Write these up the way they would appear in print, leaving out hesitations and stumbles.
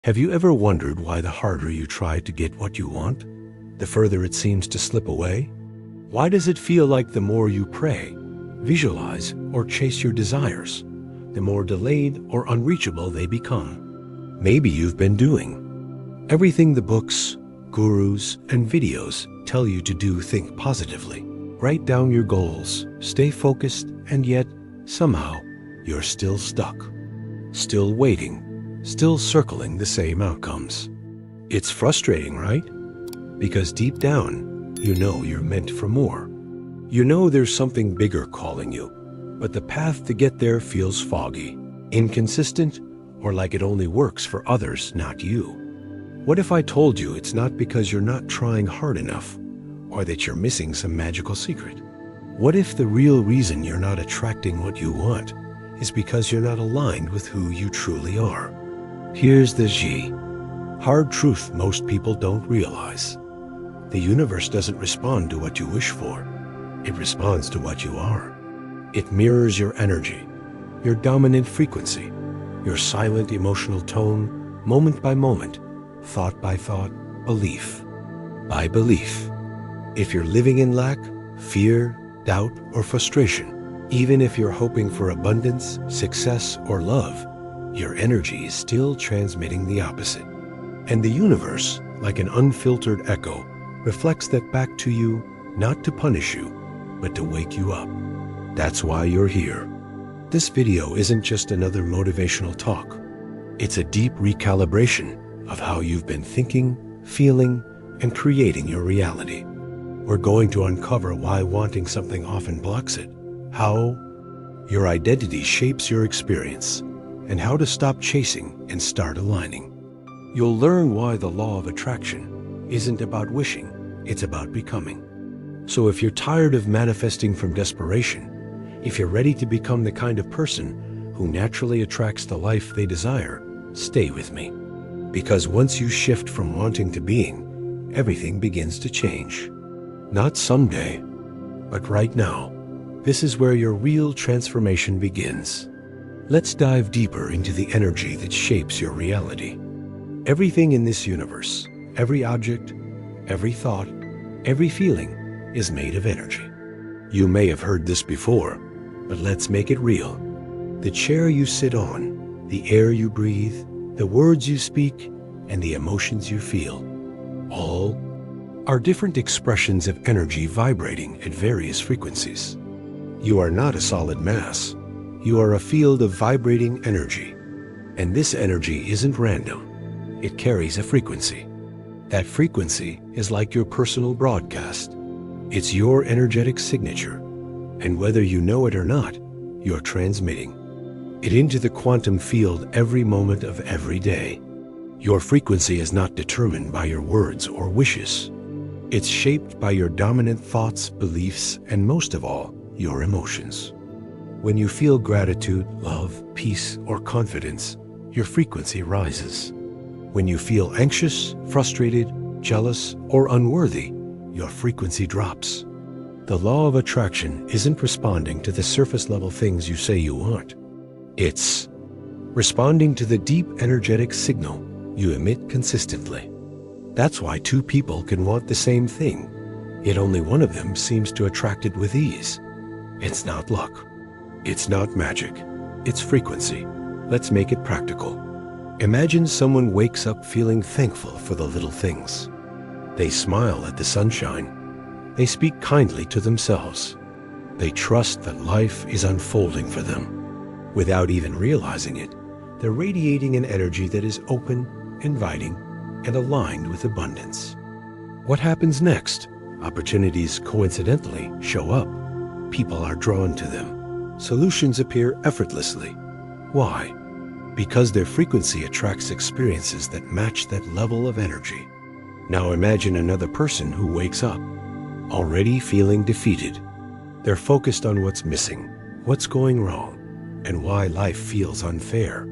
Have you ever wondered why the harder you try to get what you want, the further it seems to slip away? Why does it feel like the more you pray, visualize, or chase your desires, the more delayed or unreachable they become? Maybe you've been doing everything the books, gurus, and videos tell you to do. Think positively. Write down your goals, stay focused, and yet, somehow, you're still stuck. Still waiting, still circling the same outcomes. It's frustrating, right? Because deep down, you know you're meant for more. You know there's something bigger calling you, but the path to get there feels foggy, inconsistent, or like it only works for others, not you. What if I told you it's not because you're not trying hard enough, or that you're missing some magical secret? What if the real reason you're not attracting what you want is because you're not aligned with who you truly are? Here's the hard truth most people don't realize. The universe doesn't respond to what you wish for. It responds to what you are. It mirrors your energy, your dominant frequency, your silent emotional tone, moment by moment, thought by thought, belief by belief. If you're living in lack, fear, doubt, or frustration, even if you're hoping for abundance, success, or love, your energy is still transmitting the opposite. And the universe, like an unfiltered echo, reflects that back to you, not to punish you, but to wake you up. That's why you're here. This video isn't just another motivational talk. It's a deep recalibration of how you've been thinking, feeling, and creating your reality. We're going to uncover why wanting something often blocks it, how your identity shapes your experience, and how to stop chasing and start aligning. You'll learn why the law of attraction isn't about wishing, it's about becoming. So if you're tired of manifesting from desperation, if you're ready to become the kind of person who naturally attracts the life they desire, stay with me. Because once you shift from wanting to being, everything begins to change. Not someday, but right now. This is where your real transformation begins. Let's dive deeper into the energy that shapes your reality. Everything in this universe, every object, every thought, every feeling is made of energy. You may have heard this before, but let's make it real. The chair you sit on, the air you breathe, the words you speak, and the emotions you feel, all are different expressions of energy vibrating at various frequencies. You are not a solid mass. You are a field of vibrating energy. And this energy isn't random. It carries a frequency. That frequency is like your personal broadcast. It's your energetic signature. And whether you know it or not, you're transmitting it into the quantum field every moment of every day. Your frequency is not determined by your words or wishes. It's shaped by your dominant thoughts, beliefs, and most of all, your emotions. When you feel gratitude, love, peace, or confidence, your frequency rises. When you feel anxious, frustrated, jealous, or unworthy, your frequency drops. The law of attraction isn't responding to the surface level things you say you want. It's responding to the deep energetic signal you emit consistently. That's why two people can want the same thing, yet only one of them seems to attract it with ease. It's not luck. It's not magic. It's frequency. Let's make it practical. Imagine someone wakes up feeling thankful for the little things. They smile at the sunshine. They speak kindly to themselves. They trust that life is unfolding for them. Without even realizing it, they're radiating an energy that is open, inviting, and aligned with abundance. What happens next? Opportunities coincidentally show up. People are drawn to them. Solutions appear effortlessly. Why? Because their frequency attracts experiences that match that level of energy. Now imagine another person who wakes up, already feeling defeated. They're focused on what's missing, what's going wrong, and why life feels unfair.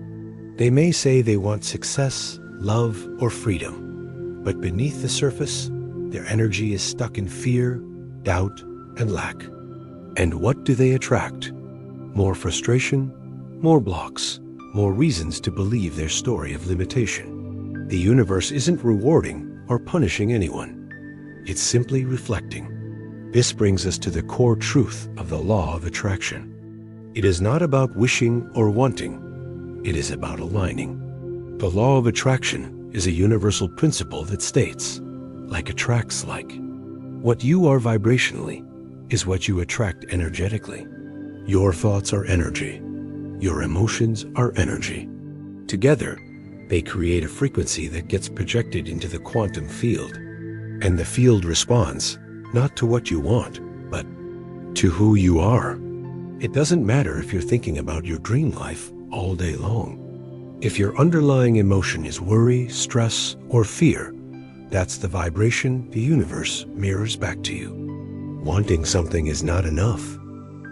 They may say they want success, love, or freedom, but beneath the surface, their energy is stuck in fear, doubt, and lack. And what do they attract? More frustration, more blocks, more reasons to believe their story of limitation. The universe isn't rewarding or punishing anyone. It's simply reflecting. This brings us to the core truth of the law of attraction. It is not about wishing or wanting. It is about aligning. The law of attraction is a universal principle that states, like attracts like. What you are vibrationally is what you attract energetically. Your thoughts are energy. Your emotions are energy. Together, they create a frequency that gets projected into the quantum field. And the field responds, not to what you want, but to who you are. It doesn't matter if you're thinking about your dream life all day long. If your underlying emotion is worry, stress, or fear, that's the vibration the universe mirrors back to you. Wanting something is not enough.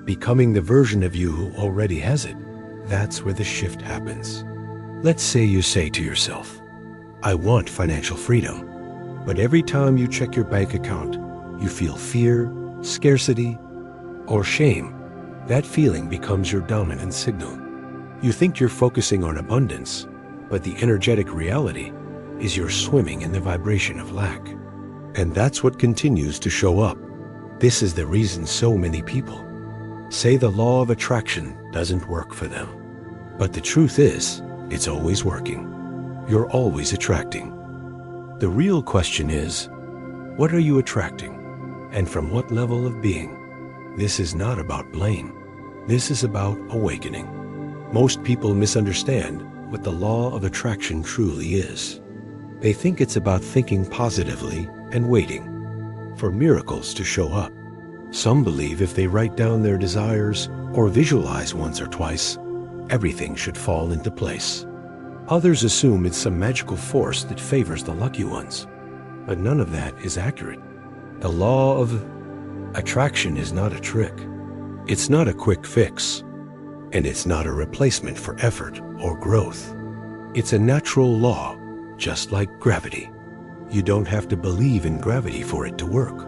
Becoming the version of you who already has it, that's where the shift happens. Let's say you say to yourself, I want financial freedom. But every time you check your bank account, you feel fear, scarcity, or shame. That feeling becomes your dominant signal. You think you're focusing on abundance, but the energetic reality is you're swimming in the vibration of lack. And that's what continues to show up. This is the reason so many people say the law of attraction doesn't work for them. But the truth is, it's always working. You're always attracting. The real question is, what are you attracting? And from what level of being? This is not about blame. This is about awakening. Most people misunderstand what the law of attraction truly is. They think it's about thinking positively and waiting for miracles to show up. Some believe if they write down their desires or visualize once or twice, everything should fall into place. Others assume it's some magical force that favors the lucky ones, but none of that is accurate. The law of attraction is not a trick. It's not a quick fix, and it's not a replacement for effort or growth. It's a natural law, just like gravity. You don't have to believe in gravity for it to work.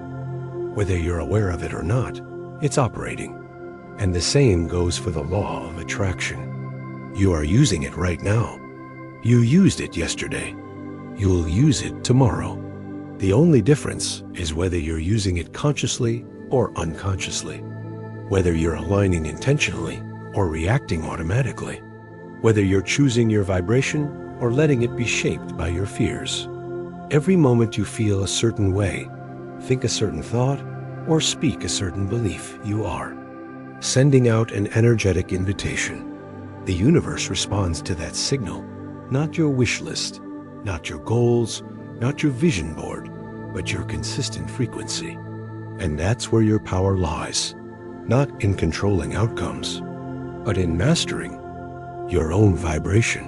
Whether you're aware of it or not, it's operating. And the same goes for the law of attraction. You are using it right now. You used it yesterday. You'll use it tomorrow. The only difference is whether you're using it consciously or unconsciously. Whether you're aligning intentionally or reacting automatically. Whether you're choosing your vibration or letting it be shaped by your fears. Every moment you feel a certain way, think a certain thought, or speak a certain belief, you are sending out an energetic invitation. The universe responds to that signal, not your wish list, not your goals, not your vision board, but your consistent frequency. And that's where your power lies, not in controlling outcomes, but in mastering your own vibration.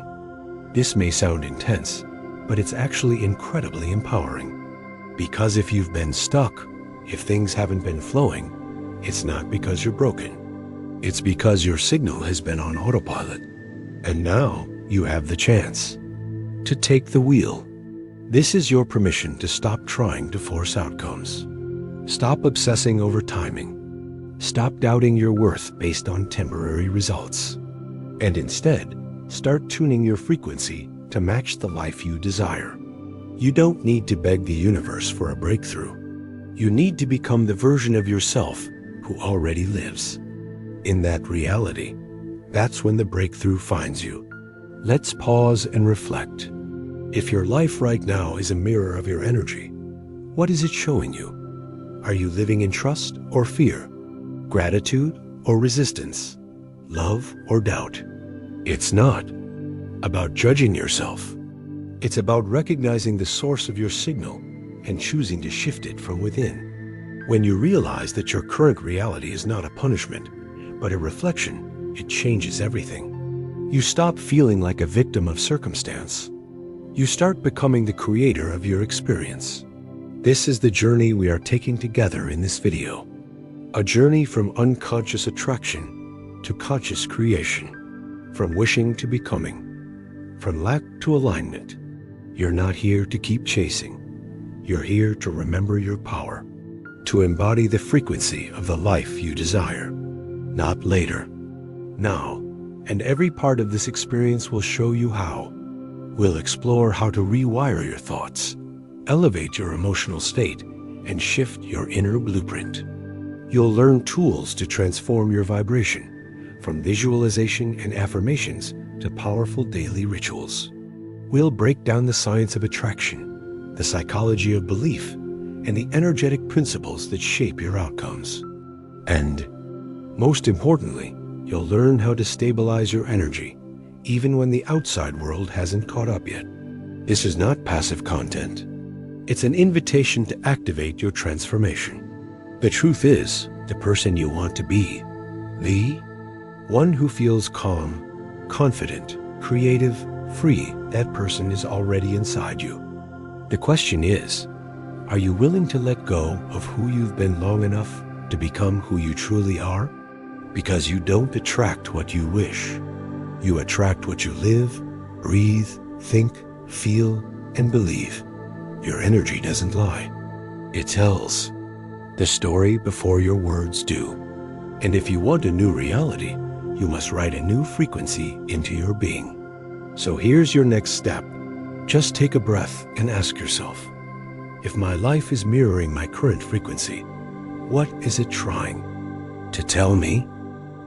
This may sound intense, but it's actually incredibly empowering. Because if you've been stuck, if things haven't been flowing, it's not because you're broken. It's because your signal has been on autopilot. And now you have the chance to take the wheel. This is your permission to stop trying to force outcomes. Stop obsessing over timing. Stop doubting your worth based on temporary results. And instead, start tuning your frequency to match the life you desire. You don't need to beg the universe for a breakthrough. You need to become the version of yourself who already lives. In that reality, that's when the breakthrough finds you. Let's pause and reflect. If your life right now is a mirror of your energy, what is it showing you? Are you living in trust or fear? Gratitude or resistance? Love or doubt? It's not about judging yourself. It's about recognizing the source of your signal and choosing to shift it from within. When you realize that your current reality is not a punishment, but a reflection, it changes everything. You stop feeling like a victim of circumstance. You start becoming the creator of your experience. This is the journey we are taking together in this video. A journey from unconscious attraction to conscious creation, from wishing to becoming, from lack to alignment. You're not here to keep chasing. You're here to remember your power, to embody the frequency of the life you desire. Not later, now. And every part of this experience will show you how. We'll explore how to rewire your thoughts, elevate your emotional state, and shift your inner blueprint. You'll learn tools to transform your vibration, from visualization and affirmations to powerful daily rituals. We'll break down the science of attraction, the psychology of belief, and the energetic principles that shape your outcomes. And, most importantly, you'll learn how to stabilize your energy, even when the outside world hasn't caught up yet. This is not passive content. It's an invitation to activate your transformation. The truth is, the person you want to be, the one who feels calm, confident, creative, free, that person is already inside you. The question is, are you willing to let go of who you've been long enough to become who you truly are? Because you don't attract what you wish. You attract what you live, breathe, think, feel, and believe. Your energy doesn't lie. It tells the story before your words do. And if you want a new reality, you must write a new frequency into your being. So here's your next step. Just take a breath and ask yourself, if my life is mirroring my current frequency, what is it trying to tell me?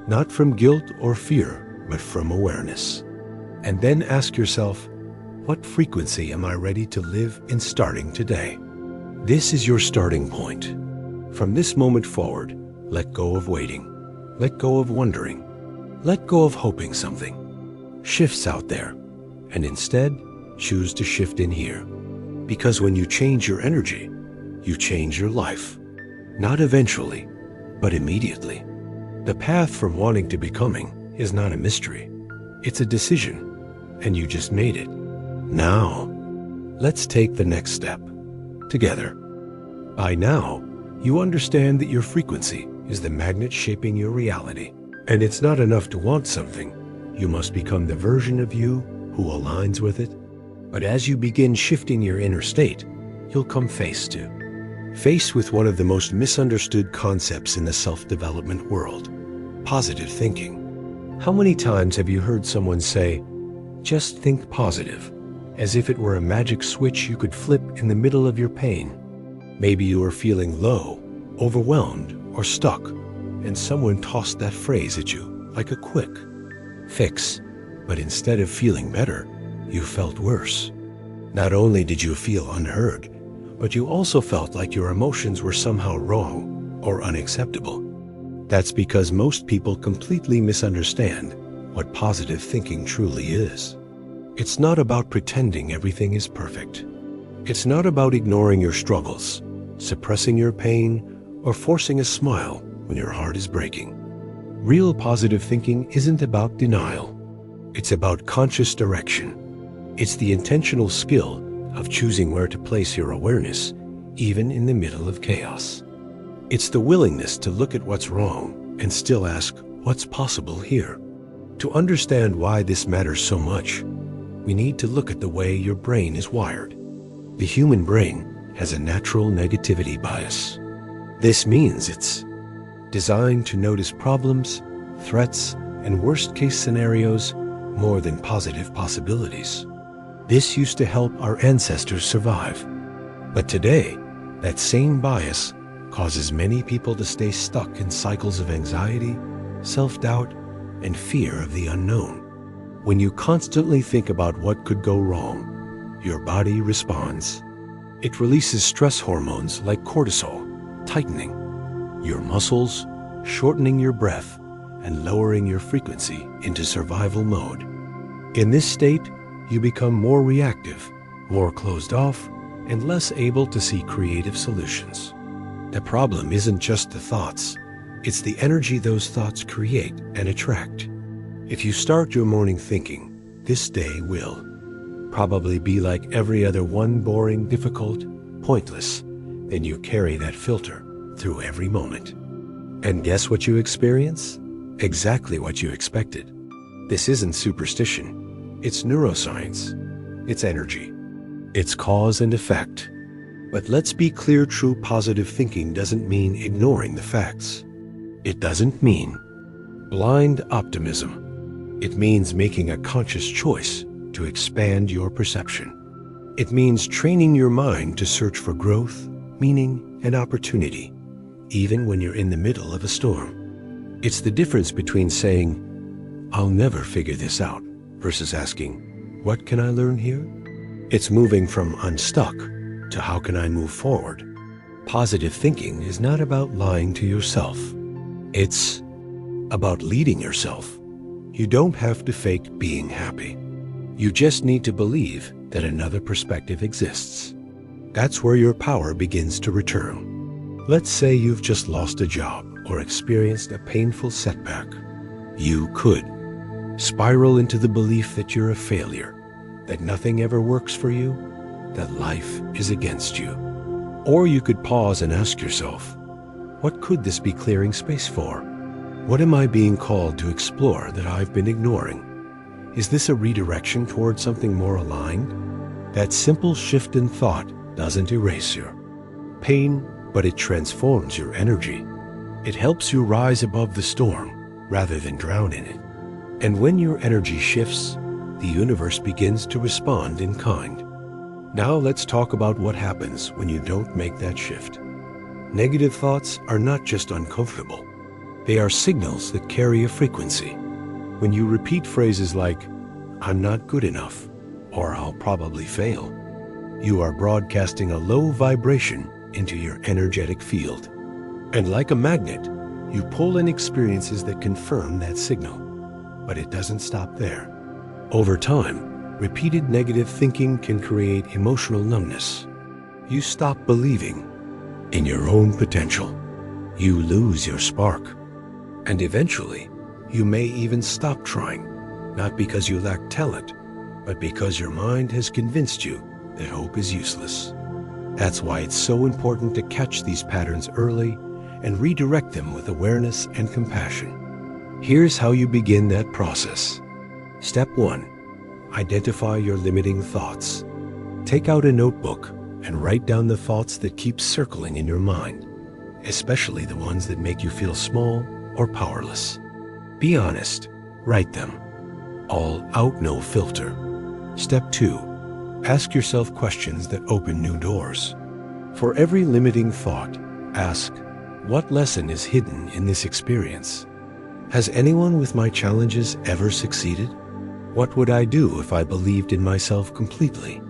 Not from guilt or fear, but from awareness. And then ask yourself, what frequency am I ready to live in starting today? This is your starting point. From this moment forward, let go of waiting. Let go of wondering. Let go of hoping something shifts out there, and instead choose to shift in here. Because when you change your energy, you change your life. Not eventually, but immediately. The path from wanting to becoming is not a mystery. It's a decision, and you just made it. Now, let's take the next step together. By now, you understand that your frequency is the magnet shaping your reality. And it's not enough to want something. You must become the version of you who aligns with it. But as you begin shifting your inner state, you'll come face with one of the most misunderstood concepts in the self-development world, positive thinking. How many times have you heard someone say, just think positive, as if it were a magic switch you could flip in the middle of your pain? Maybe you were feeling low, overwhelmed, or stuck, and someone tossed that phrase at you like a quick fix. But instead of feeling better, you felt worse. Not only did you feel unheard, but you also felt like your emotions were somehow wrong or unacceptable. That's because most people completely misunderstand what positive thinking truly is. It's not about pretending everything is perfect. It's not about ignoring your struggles, suppressing your pain, or forcing a smile when your heart is breaking. Real positive thinking isn't about denial. It's about conscious direction. It's the intentional skill of choosing where to place your awareness, even in the middle of chaos. It's the willingness to look at what's wrong and still ask, what's possible here? To understand why this matters so much, we need to look at the way your brain is wired. The human brain has a natural negativity bias. This means it's designed to notice problems, threats, and worst-case scenarios more than positive possibilities. This used to help our ancestors survive. But today, that same bias causes many people to stay stuck in cycles of anxiety, self-doubt, and fear of the unknown. When you constantly think about what could go wrong, your body responds. It releases stress hormones like cortisol, tightening your muscles, shortening your breath, and lowering your frequency into survival mode. In this state, you become more reactive, more closed off, and less able to see creative solutions. The problem isn't just the thoughts, it's the energy those thoughts create and attract. If you start your morning thinking, this day will probably be like every other one, boring, difficult, pointless, then you carry that filter through every moment. And guess what you experience? Exactly what you expected. This isn't superstition. It's neuroscience. It's energy. It's cause and effect. But let's be clear, true positive thinking doesn't mean ignoring the facts. It doesn't mean blind optimism. It means making a conscious choice to expand your perception. It means training your mind to search for growth, meaning, and opportunity, even when you're in the middle of a storm. It's the difference between saying, "I'll never figure this out," versus asking, "What can I learn here?" It's moving from "I'm stuck" to "How can I move forward?" Positive thinking is not about lying to yourself. It's about leading yourself. You don't have to fake being happy. You just need to believe that another perspective exists. That's where your power begins to return. Let's say you've just lost a job or experienced a painful setback. You could spiral into the belief that you're a failure, that nothing ever works for you, that life is against you. Or you could pause and ask yourself, what could this be clearing space for? What am I being called to explore that I've been ignoring? Is this a redirection towards something more aligned? That simple shift in thought doesn't erase your pain, but it transforms your energy. It helps you rise above the storm rather than drown in it. And when your energy shifts, the universe begins to respond in kind. Now let's talk about what happens when you don't make that shift. Negative thoughts are not just uncomfortable. They are signals that carry a frequency. When you repeat phrases like, "I'm not good enough," or "I'll probably fail," you are broadcasting a low vibration into your energetic field. And like a magnet, you pull in experiences that confirm that signal. But it doesn't stop there. Over time, repeated negative thinking can create emotional numbness. You stop believing in your own potential. You lose your spark. And eventually, you may even stop trying, not because you lack talent, but because your mind has convinced you that hope is useless. That's why it's so important to catch these patterns early and redirect them with awareness and compassion. Here's how you begin that process. Step 1. Identify your limiting thoughts. Take out a notebook and write down the thoughts that keep circling in your mind, especially the ones that make you feel small or powerless. Be honest. Write them. All out, no filter. Step 2. Ask yourself questions that open new doors. For every limiting thought, ask, what lesson is hidden in this experience? Has anyone with my challenges ever succeeded? What would I do if I believed in myself completely?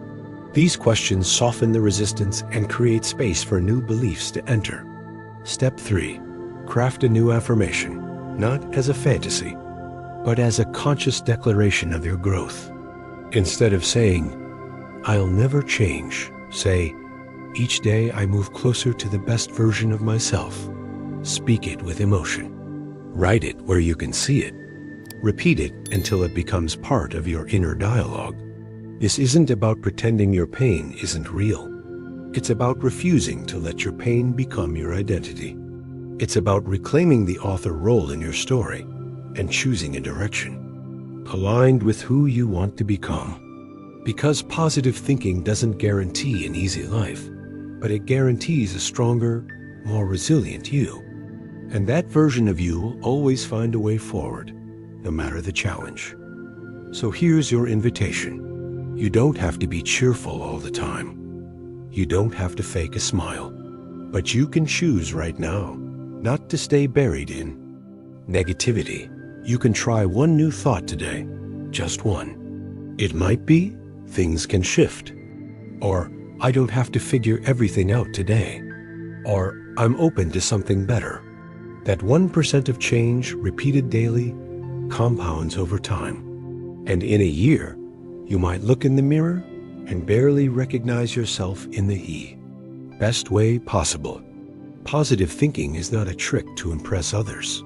These questions soften the resistance and create space for new beliefs to enter. Step 3. Craft a new affirmation, not as a fantasy, but as a conscious declaration of your growth. Instead of saying, "I'll never change," say, "Each day I move closer to the best version of myself." Speak it with emotion. Write it where you can see it. Repeat it until it becomes part of your inner dialogue. This isn't about pretending your pain isn't real. It's about refusing to let your pain become your identity. It's about reclaiming the author role in your story and choosing a direction aligned with who you want to become. Because positive thinking doesn't guarantee an easy life, but it guarantees a stronger, more resilient you. And that version of you will always find a way forward, no matter the challenge. So here's your invitation. You don't have to be cheerful all the time. You don't have to fake a smile. But you can choose right now not to stay buried in negativity. You can try one new thought today, just one. It might be, things can shift. Or, I don't have to figure everything out today. Or, I'm open to something better. That 1% of change, repeated daily, compounds over time. And in a year, you might look in the mirror and barely recognize yourself in the best way possible. Positive thinking is not a trick to impress others.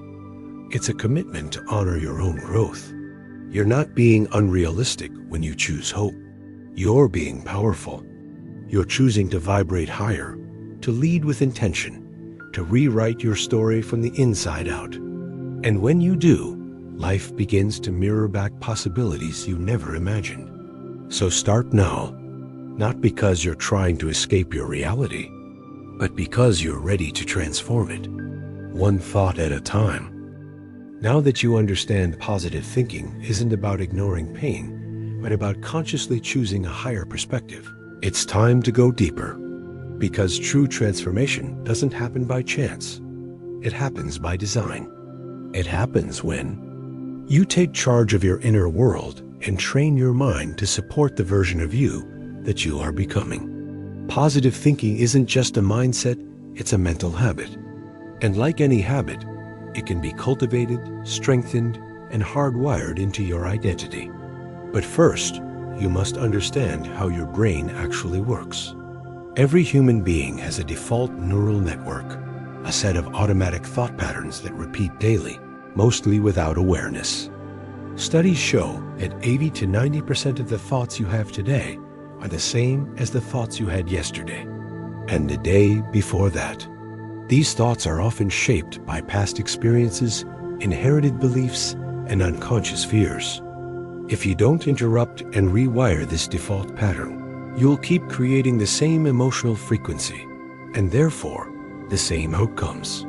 It's a commitment to honor your own growth. You're not being unrealistic when you choose hope. You're being powerful. You're choosing to vibrate higher, to lead with intention, to rewrite your story from the inside out. And when you do, life begins to mirror back possibilities you never imagined. So start now, not because you're trying to escape your reality, but because you're ready to transform it, one thought at a time. Now that you understand positive thinking isn't about ignoring pain, but about consciously choosing a higher perspective. It's time to go deeper, because true transformation doesn't happen by chance. It happens by design. It happens when you take charge of your inner world and train your mind to support the version of you that you are becoming. Positive thinking isn't just a mindset, it's a mental habit. And like any habit, it can be cultivated, strengthened, and hardwired into your identity. But first, you must understand how your brain actually works. Every human being has a default neural network, a set of automatic thought patterns that repeat daily, mostly without awareness. Studies show that 80 to 90% of the thoughts you have today are the same as the thoughts you had yesterday and the day before that. These thoughts are often shaped by past experiences, inherited beliefs, and unconscious fears. If you don't interrupt and rewire this default pattern, you'll keep creating the same emotional frequency and therefore the same outcomes.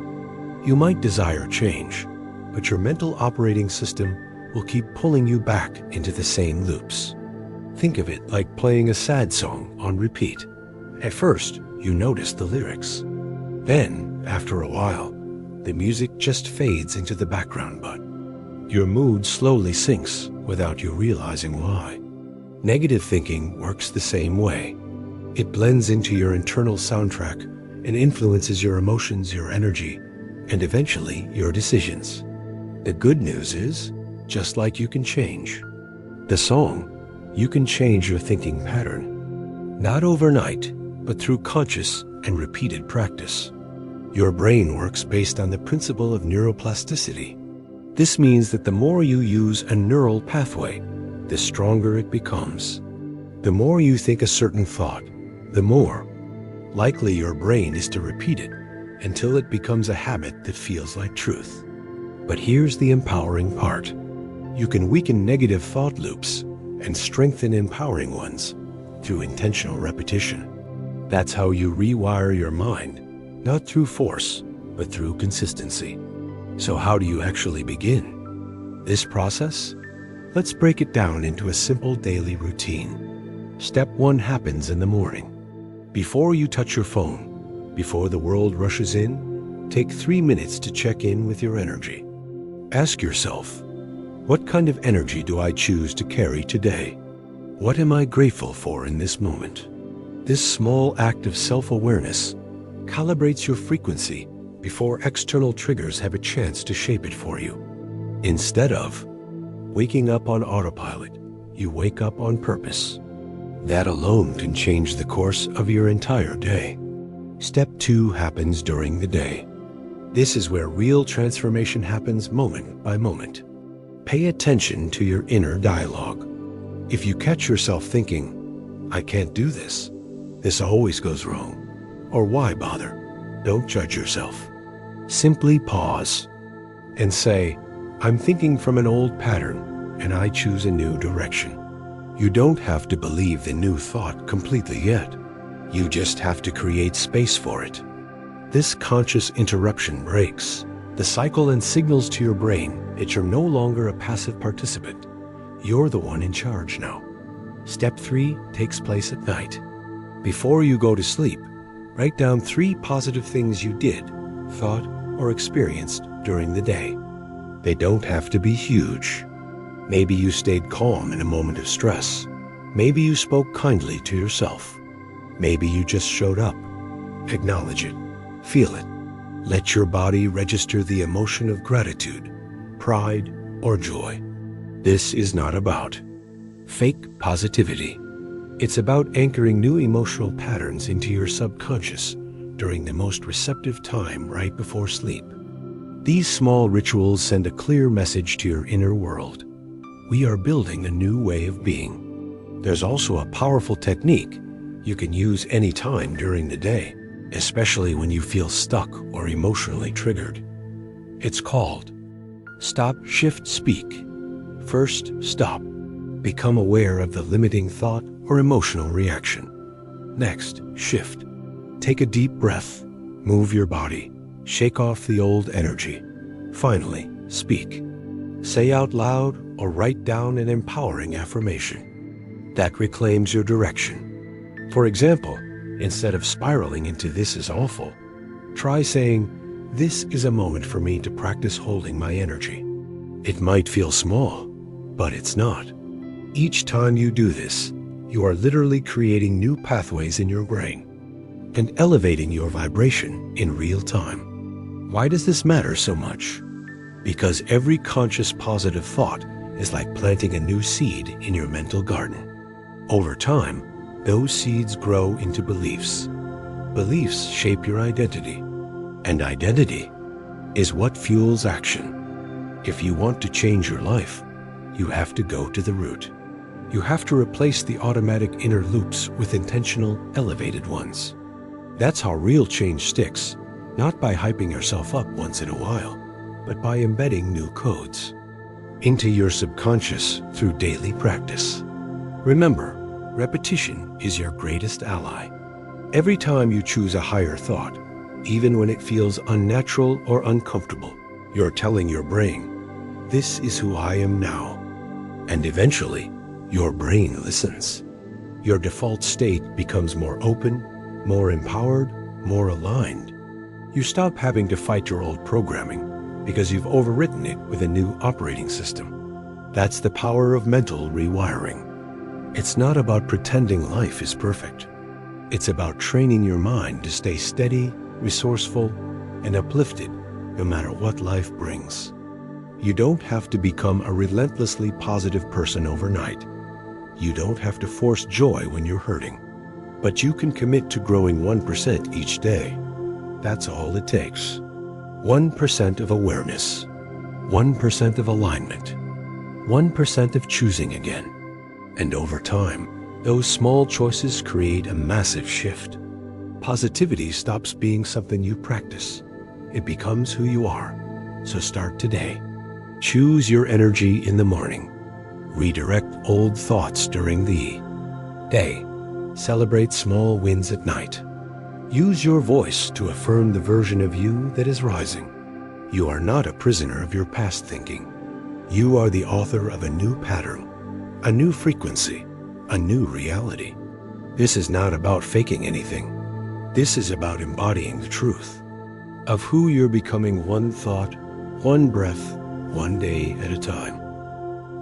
You might desire change, but your mental operating system will keep pulling you back into the same loops. Think of it like playing a sad song on repeat. At first, you notice the lyrics. Then, after a while, the music just fades into the background, but your mood slowly sinks without you realizing why. Negative thinking works the same way. It blends into your internal soundtrack and influences your emotions, your energy, and eventually your decisions. The good news is, just like you can change the song, you can change your thinking pattern. Not overnight, but through conscious and repeated practice. Your brain works based on the principle of neuroplasticity. This means that the more you use a neural pathway, the stronger it becomes. The more you think a certain thought, the more likely your brain is to repeat it until it becomes a habit that feels like truth. But here's the empowering part. You can weaken negative thought loops and strengthen empowering ones through intentional repetition. That's how you rewire your mind, not through force, but through consistency. So how do you actually begin this process? Let's break it down into a simple daily routine. Step 1 happens in the morning. Before you touch your phone, before the world rushes in, take 3 minutes to check in with your energy. Ask yourself, what kind of energy do I choose to carry today? What am I grateful for in this moment? This small act of self-awareness calibrates your frequency before external triggers have a chance to shape it for you. Instead of waking up on autopilot, you wake up on purpose. That alone can change the course of your entire day. Step 2 happens during the day. This is where real transformation happens moment by moment. Pay attention to your inner dialogue. If you catch yourself thinking, I can't do this, this always goes wrong, or why bother, don't judge yourself. Simply pause and say, I'm thinking from an old pattern and I choose a new direction. You don't have to believe the new thought completely yet. You just have to create space for it. This conscious interruption breaks the cycle and signals to your brain that you're no longer a passive participant. You're the one in charge now. Step 3 takes place at night. Before you go to sleep, write down 3 positive things you did, thought, or experienced during the day. They don't have to be huge. Maybe you stayed calm in a moment of stress. Maybe you spoke kindly to yourself. Maybe you just showed up. Acknowledge it. Feel it. Let your body register the emotion of gratitude, pride, or joy. This is not about fake positivity. It's about anchoring new emotional patterns into your subconscious during the most receptive time right before sleep. These small rituals send a clear message to your inner world. We are building a new way of being. There's also a powerful technique you can use any time during the day, especially when you feel stuck or emotionally triggered. It's called Stop, Shift, Speak. First, stop. Become aware of the limiting thought or emotional reaction. Next, shift. Take a deep breath. Move your body. Shake off the old energy. Finally, speak. Say out loud or write down an empowering affirmation. That reclaims your direction. For example, instead of spiraling into "this is awful," try saying, "This is a moment for me to practice holding my energy." It might feel small, but it's not. Each time you do this, you are literally creating new pathways in your brain and elevating your vibration in real time. Why does this matter so much? Because every conscious positive thought is like planting a new seed in your mental garden. Over time, those seeds grow into beliefs. Beliefs shape your identity, and identity is what fuels action. If you want to change your life, you have to go to the root. You have to replace the automatic inner loops with intentional, elevated ones. That's how real change sticks, not by hyping yourself up once in a while, but by embedding new codes into your subconscious through daily practice. Remember, repetition is your greatest ally. Every time you choose a higher thought, even when it feels unnatural or uncomfortable, you're telling your brain, "This is who I am now." And eventually, your brain listens. Your default state becomes more open, more empowered, more aligned. You stop having to fight your old programming because you've overwritten it with a new operating system. That's the power of mental rewiring. It's not about pretending life is perfect. It's about training your mind to stay steady, resourceful, and uplifted no matter what life brings. You don't have to become a relentlessly positive person overnight. You don't have to force joy when you're hurting. But you can commit to growing 1% each day. That's all it takes. 1% of awareness, 1% of alignment, 1% of choosing again. And over time, those small choices create a massive shift. Positivity stops being something you practice. It becomes who you are. So start today. Choose your energy in the morning. Redirect old thoughts during the day. Celebrate small wins at night. Use your voice to affirm the version of you that is rising. You are not a prisoner of your past thinking. You are the author of a new pattern, a new frequency, a new reality. This is not about faking anything. This is about embodying the truth of who you're becoming, one thought, one breath, one day at a time.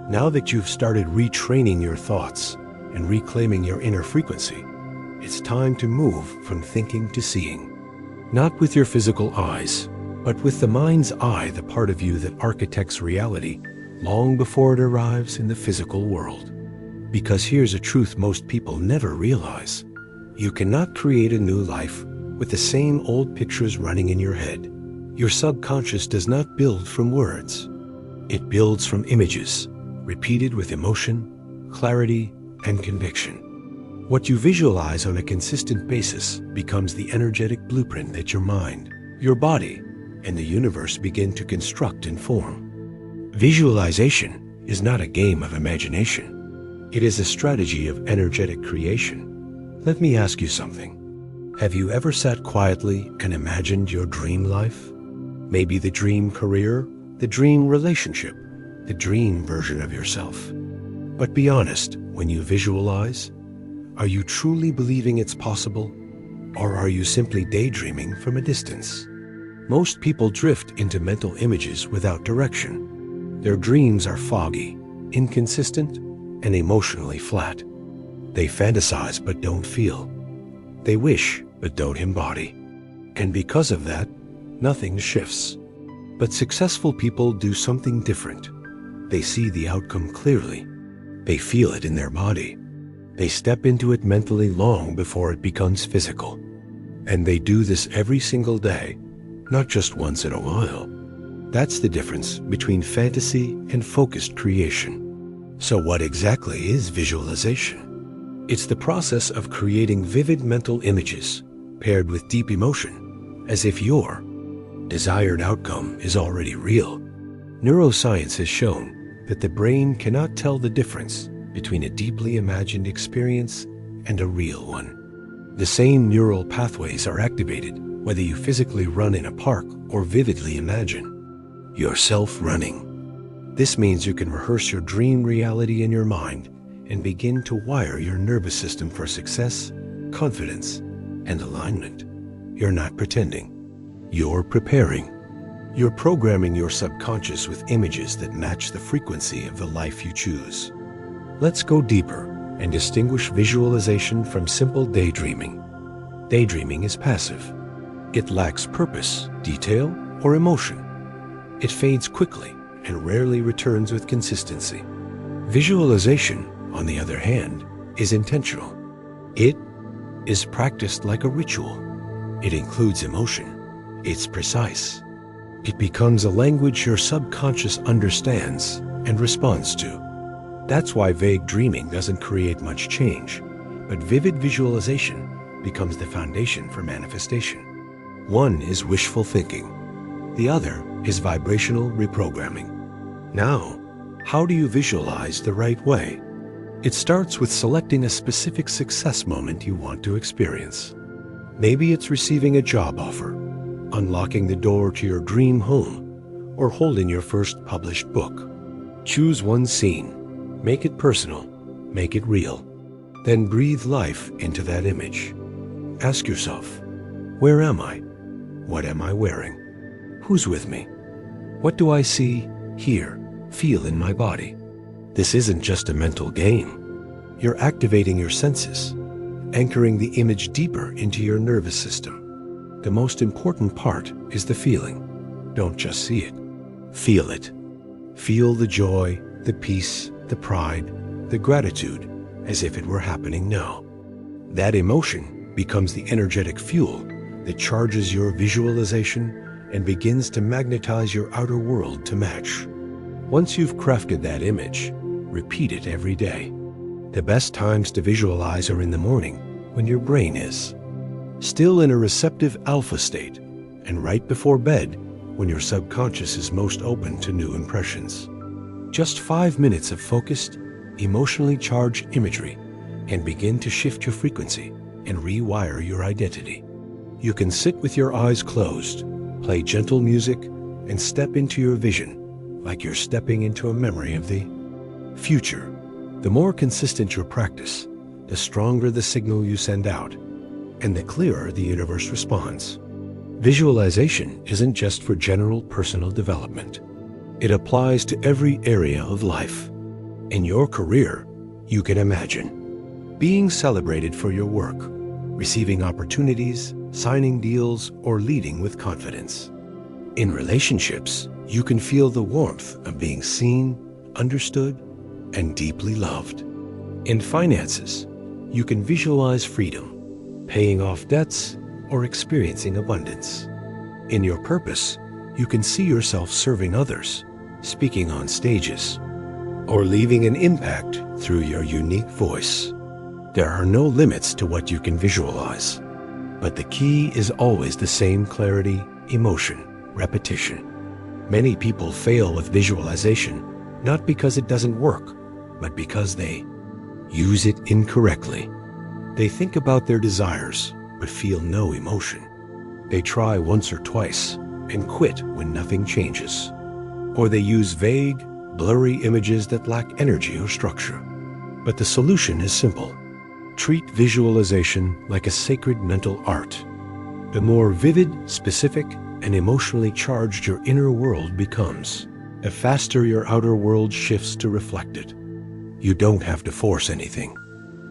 Now that you've started retraining your thoughts and reclaiming your inner frequency, it's time to move from thinking to seeing. Not with your physical eyes, but with the mind's eye, the part of you that architects reality long before it arrives in the physical world. Because here's a truth most people never realize. You cannot create a new life with the same old pictures running in your head. Your subconscious does not build from words. It builds from images, repeated with emotion, clarity, and conviction. What you visualize on a consistent basis becomes the energetic blueprint that your mind, your body, and the universe begin to construct and form. Visualization is not a game of imagination. It is a strategy of energetic creation. Let me ask you something. Have you ever sat quietly and imagined your dream life? Maybe the dream career, the dream relationship, the dream version of yourself. But be honest, when you visualize, are you truly believing it's possible, or are you simply daydreaming from a distance? Most people drift into mental images without direction. Their dreams are foggy, inconsistent, and emotionally flat. They fantasize but don't feel. They wish but don't embody. And because of that, nothing shifts. But successful people do something different. They see the outcome clearly. They feel it in their body. They step into it mentally long before it becomes physical. And they do this every single day, not just once in a while. That's the difference between fantasy and focused creation. So what exactly is visualization? It's the process of creating vivid mental images paired with deep emotion, as if your desired outcome is already real. Neuroscience has shown that the brain cannot tell the difference between a deeply imagined experience and a real one. The same neural pathways are activated whether you physically run in a park or vividly imagine yourself running. This means you can rehearse your dream reality in your mind and begin to wire your nervous system for success, confidence, and alignment. You're not pretending. You're preparing. You're programming your subconscious with images that match the frequency of the life you choose. Let's go deeper and distinguish visualization from simple daydreaming. Daydreaming is passive. It lacks purpose, detail, or emotion. It fades quickly and rarely returns with consistency. Visualization, on the other hand, is intentional. It is practiced like a ritual. It includes emotion. It's precise. It becomes a language your subconscious understands and responds to. That's why vague dreaming doesn't create much change, but vivid visualization becomes the foundation for manifestation. One is wishful thinking. The other is vibrational reprogramming. Now, how do you visualize the right way? It starts with selecting a specific success moment you want to experience. Maybe it's receiving a job offer, unlocking the door to your dream home, or holding your first published book. Choose one scene, make it personal, make it real. Then breathe life into that image. Ask yourself, where am I? What am I wearing? Who's with me? What do I see, hear, feel in my body? This isn't just a mental game. You're activating your senses, anchoring the image deeper into your nervous system. The most important part is the feeling. Don't just see it. Feel it. Feel the joy, the peace, the pride, the gratitude, as if it were happening now. That emotion becomes the energetic fuel that charges your visualization and begins to magnetize your outer world to match. Once you've crafted that image, repeat it every day. The best times to visualize are in the morning, when your brain is still in a receptive alpha state, and right before bed, when your subconscious is most open to new impressions. Just 5 minutes of focused, emotionally charged imagery can begin to shift your frequency and rewire your identity. You can sit with your eyes closed, play gentle music, and step into your vision like you're stepping into a memory of the future. The more consistent your practice, the stronger the signal you send out, and the clearer the universe responds. Visualization isn't just for general personal development. It applies to every area of life. In your career, you can imagine being celebrated for your work, receiving opportunities, signing deals, or leading with confidence. In relationships, you can feel the warmth of being seen, understood, and deeply loved. In finances, you can visualize freedom, paying off debts, or experiencing abundance. In your purpose, you can see yourself serving others, speaking on stages, or leaving an impact through your unique voice. There are no limits to what you can visualize, but the key is always the same: clarity, emotion, repetition. Many people fail with visualization, not because it doesn't work, but because they use it incorrectly. They think about their desires, but feel no emotion. They try once or twice and quit when nothing changes. Or they use vague, blurry images that lack energy or structure. But the solution is simple. Treat visualization like a sacred mental art. The more vivid, specific, and emotionally charged your inner world becomes, the faster your outer world shifts to reflect it. You don't have to force anything.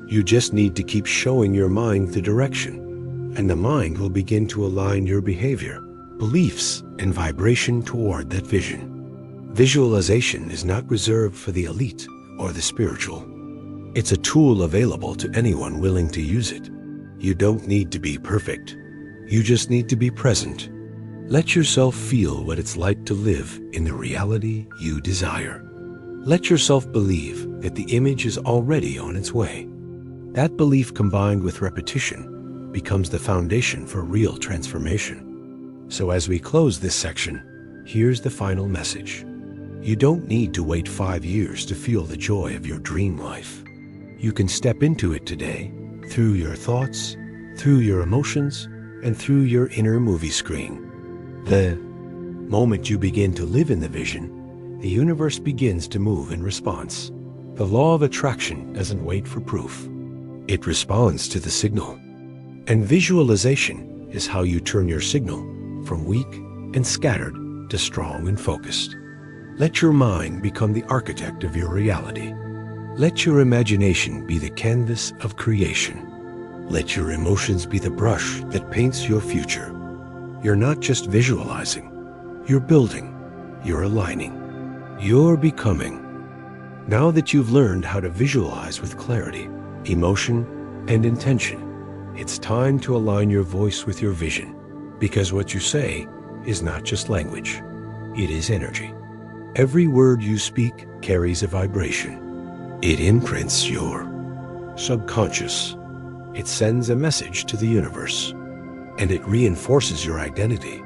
You just need to keep showing your mind the direction, and the mind will begin to align your behavior, beliefs, and vibration toward that vision. Visualization is not reserved for the elite or the spiritual. It's a tool available to anyone willing to use it. You don't need to be perfect. You just need to be present. Let yourself feel what it's like to live in the reality you desire. Let yourself believe that the image is already on its way. That belief, combined with repetition, becomes the foundation for real transformation. So as we close this section, here's the final message. You don't need to wait 5 years to feel the joy of your dream life. You can step into it today, through your thoughts, through your emotions, and through your inner movie screen. The moment you begin to live in the vision, the universe begins to move in response. The law of attraction doesn't wait for proof. It responds to the signal. And visualization is how you turn your signal from weak and scattered to strong and focused. Let your mind become the architect of your reality. Let your imagination be the canvas of creation. Let your emotions be the brush that paints your future. You're not just visualizing. You're building. You're aligning. You're becoming. Now that you've learned how to visualize with clarity, emotion, and intention, it's time to align your voice with your vision. Because what you say is not just language. It is energy. Every word you speak carries a vibration. It imprints your subconscious. It sends a message to the universe, and it reinforces your identity.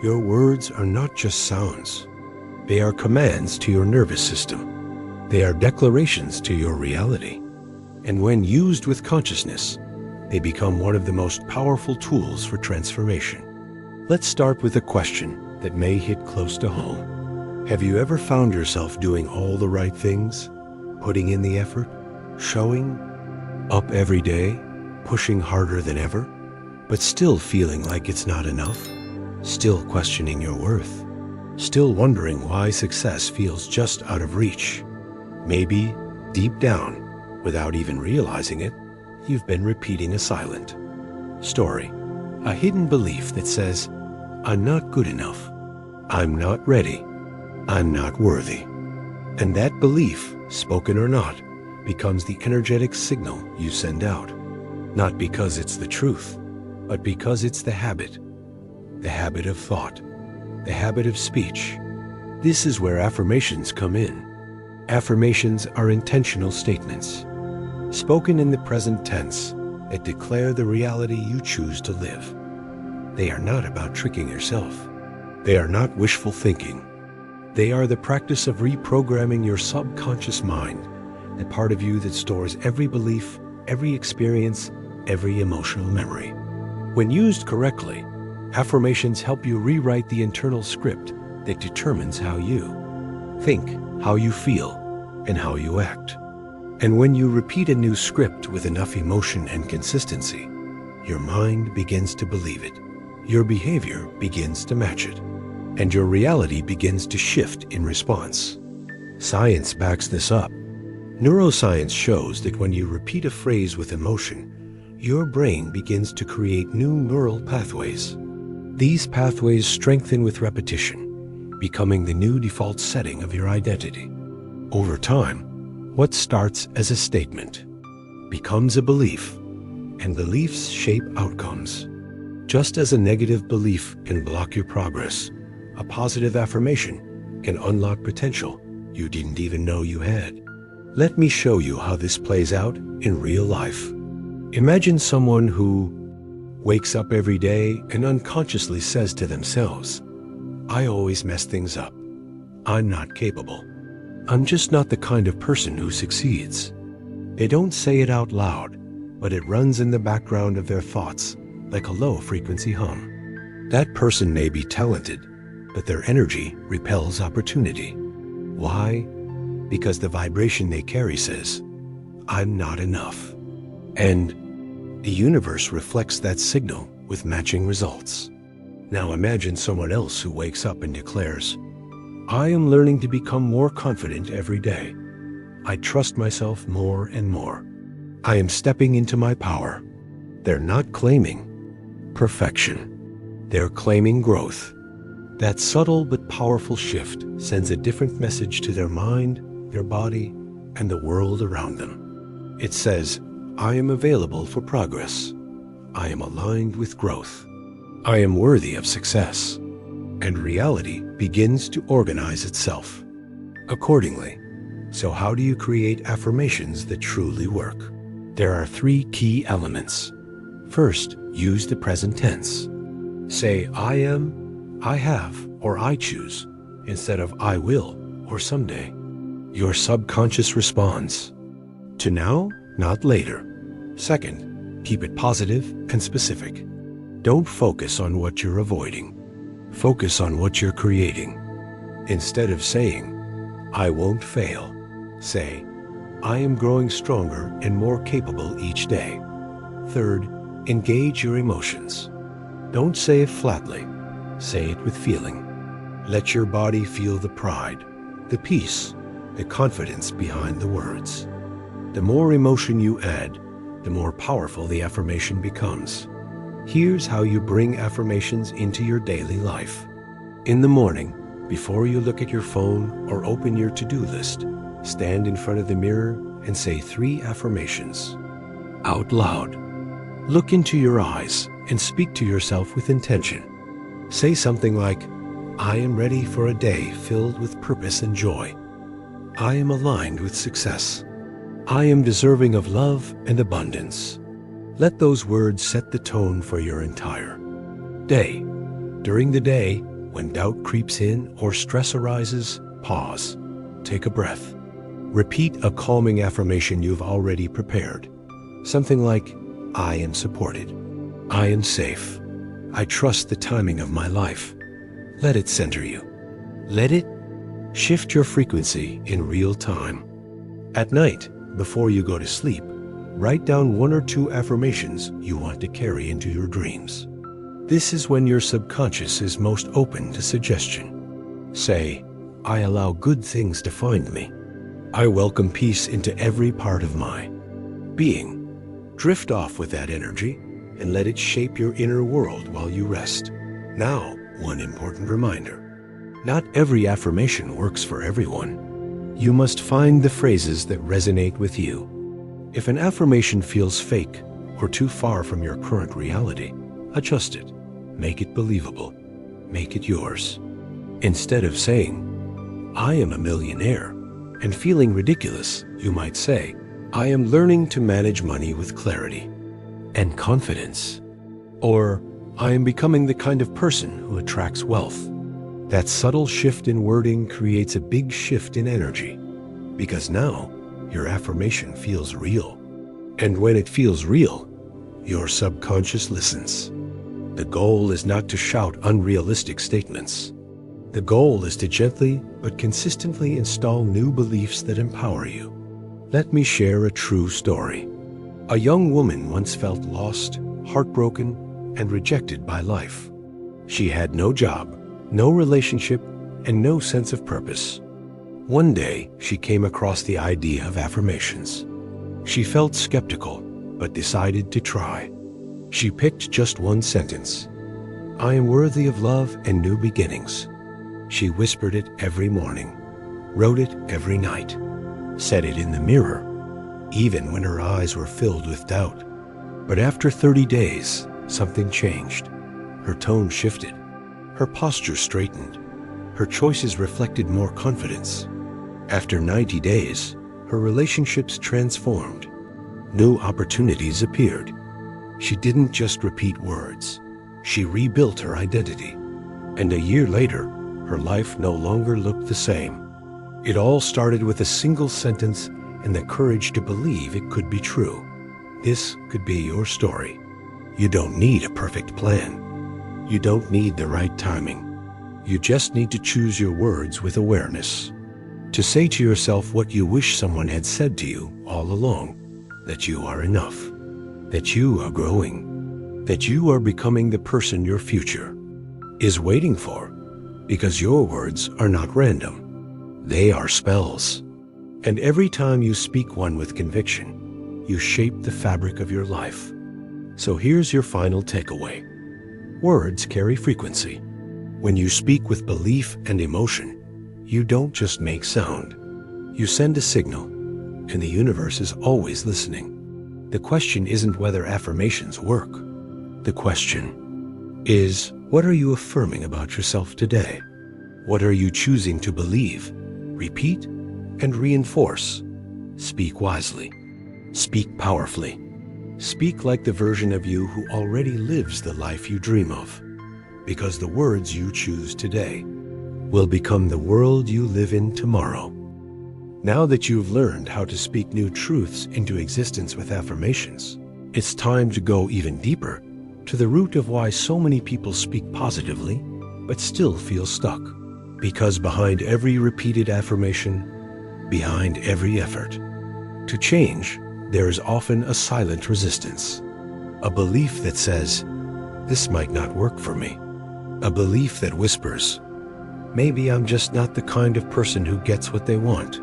Your words are not just sounds. They are commands to your nervous system. They are declarations to your reality. And when used with consciousness, they become one of the most powerful tools for transformation. Let's start with a question that may hit close to home. Have you ever found yourself doing all the right things, putting in the effort, showing up every day, pushing harder than ever, but still feeling like it's not enough? Still questioning your worth? Still wondering why success feels just out of reach? Maybe, deep down, without even realizing it, you've been repeating a silent story, a hidden belief that says, I'm not good enough, I'm not ready, I'm not worthy. And that belief, spoken or not, becomes the energetic signal you send out. Not because it's the truth, but because it's the habit of thought, the habit of speech. This is where affirmations come in. Affirmations are intentional statements, spoken in the present tense, that declare the reality you choose to live. They are not about tricking yourself. They are not wishful thinking. They are the practice of reprogramming your subconscious mind, the part of you that stores every belief, every experience, every emotional memory. When used correctly, affirmations help you rewrite the internal script that determines how you think, how you feel, and how you act. And when you repeat a new script with enough emotion and consistency, your mind begins to believe it, your behavior begins to match it, and your reality begins to shift in response. Science backs this up. Neuroscience shows that when you repeat a phrase with emotion, your brain begins to create new neural pathways. These pathways strengthen with repetition, becoming the new default setting of your identity. Over time, what starts as a statement becomes a belief, and beliefs shape outcomes. Just as a negative belief can block your progress, a positive affirmation can unlock potential you didn't even know you had. Let me show you how this plays out in real life. Imagine someone who wakes up every day and unconsciously says to themselves, I always mess things up. I'm not capable. I'm just not the kind of person who succeeds. They don't say it out loud, but it runs in the background of their thoughts like a low-frequency hum. That person may be talented, but their energy repels opportunity. Why? Because the vibration they carry says, I'm not enough. And the universe reflects that signal with matching results. Now imagine someone else who wakes up and declares, I am learning to become more confident every day. I trust myself more and more. I am stepping into my power. They're not claiming perfection. They're claiming growth. That subtle but powerful shift sends a different message to their mind, their body, and the world around them. It says, I am available for progress. I am aligned with growth. I am worthy of success. And reality begins to organize itself accordingly. So how do you create affirmations that truly work? There are 3 key elements. First, use the present tense. Say I am, I have, or I choose, instead of I will or someday. Your subconscious responds to now, not later. Second, keep it positive and specific. Don't focus on what you're avoiding. Focus on what you're creating. Instead of saying, I won't fail, say, I am growing stronger and more capable each day. Third, engage your emotions. Don't say it flatly. Say it with feeling. Let your body feel the pride, the peace, the confidence behind the words. The more emotion you add, the more powerful the affirmation becomes. Here's how you bring affirmations into your daily life. In the morning, before you look at your phone or open your to-do list, stand in front of the mirror and say 3 affirmations out loud. Look into your eyes and speak to yourself with intention. Say something like, I am ready for a day filled with purpose and joy. I am aligned with success. I am deserving of love and abundance. Let those words set the tone for your entire day. During the day, when doubt creeps in or stress arises, pause. Take a breath. Repeat a calming affirmation you've already prepared. Something like, I am supported. I am safe. I trust the timing of my life. Let it center you. Let it shift your frequency in real time. At night, before you go to sleep, write down 1 or 2 affirmations you want to carry into your dreams. This is when your subconscious is most open to suggestion. Say, I allow good things to find me. I welcome peace into every part of my being. Drift off with that energy and let it shape your inner world while you rest. Now, one important reminder. Not every affirmation works for everyone. You must find the phrases that resonate with you. If an affirmation feels fake or too far from your current reality, adjust it. Make it believable. Make it yours. Instead of saying, I am a millionaire, and feeling ridiculous, you might say, I am learning to manage money with clarity and confidence. Or, I am becoming the kind of person who attracts wealth. That subtle shift in wording creates a big shift in energy, because now your affirmation feels real. And when it feels real, your subconscious listens. The goal is not to shout unrealistic statements. The goal is to gently but consistently install new beliefs that empower you. Let me share a true story. A young woman once felt lost, heartbroken, and rejected by life. She had no job, no relationship, and no sense of purpose. One day, she came across the idea of affirmations. She felt skeptical, but decided to try. She picked just 1 sentence. I am worthy of love and new beginnings. She whispered it every morning, wrote it every night, said it in the mirror, even when her eyes were filled with doubt. But after 30 days, something changed. Her tone shifted. Her posture straightened. Her choices reflected more confidence. After 90 days, her relationships transformed. New opportunities appeared. She didn't just repeat words. She rebuilt her identity. And a year later, her life no longer looked the same. It all started with a single sentence and the courage to believe it could be true. This could be your story. You don't need a perfect plan. You don't need the right timing. You just need to choose your words with awareness. To say to yourself what you wish someone had said to you all along, that you are enough, that you are growing, that you are becoming the person your future is waiting for, because your words are not random. They are spells. And every time you speak one with conviction, you shape the fabric of your life. So here's your final takeaway. Words carry frequency. When you speak with belief and emotion, you don't just make sound. You send a signal, and the universe is always listening. The question isn't whether affirmations work. The question is, what are you affirming about yourself today? What are you choosing to believe, repeat, and reinforce? Speak wisely. Speak powerfully. Speak like the version of you who already lives the life you dream of. Because the words you choose today will become the world you live in tomorrow. Now that you've learned how to speak new truths into existence with affirmations, it's time to go even deeper to the root of why so many people speak positively but still feel stuck. Because behind every repeated affirmation, behind every effort, To change, there is often a silent resistance. A belief that says, "This might not work for me." A belief that whispers, "Maybe I'm just not the kind of person who gets what they want."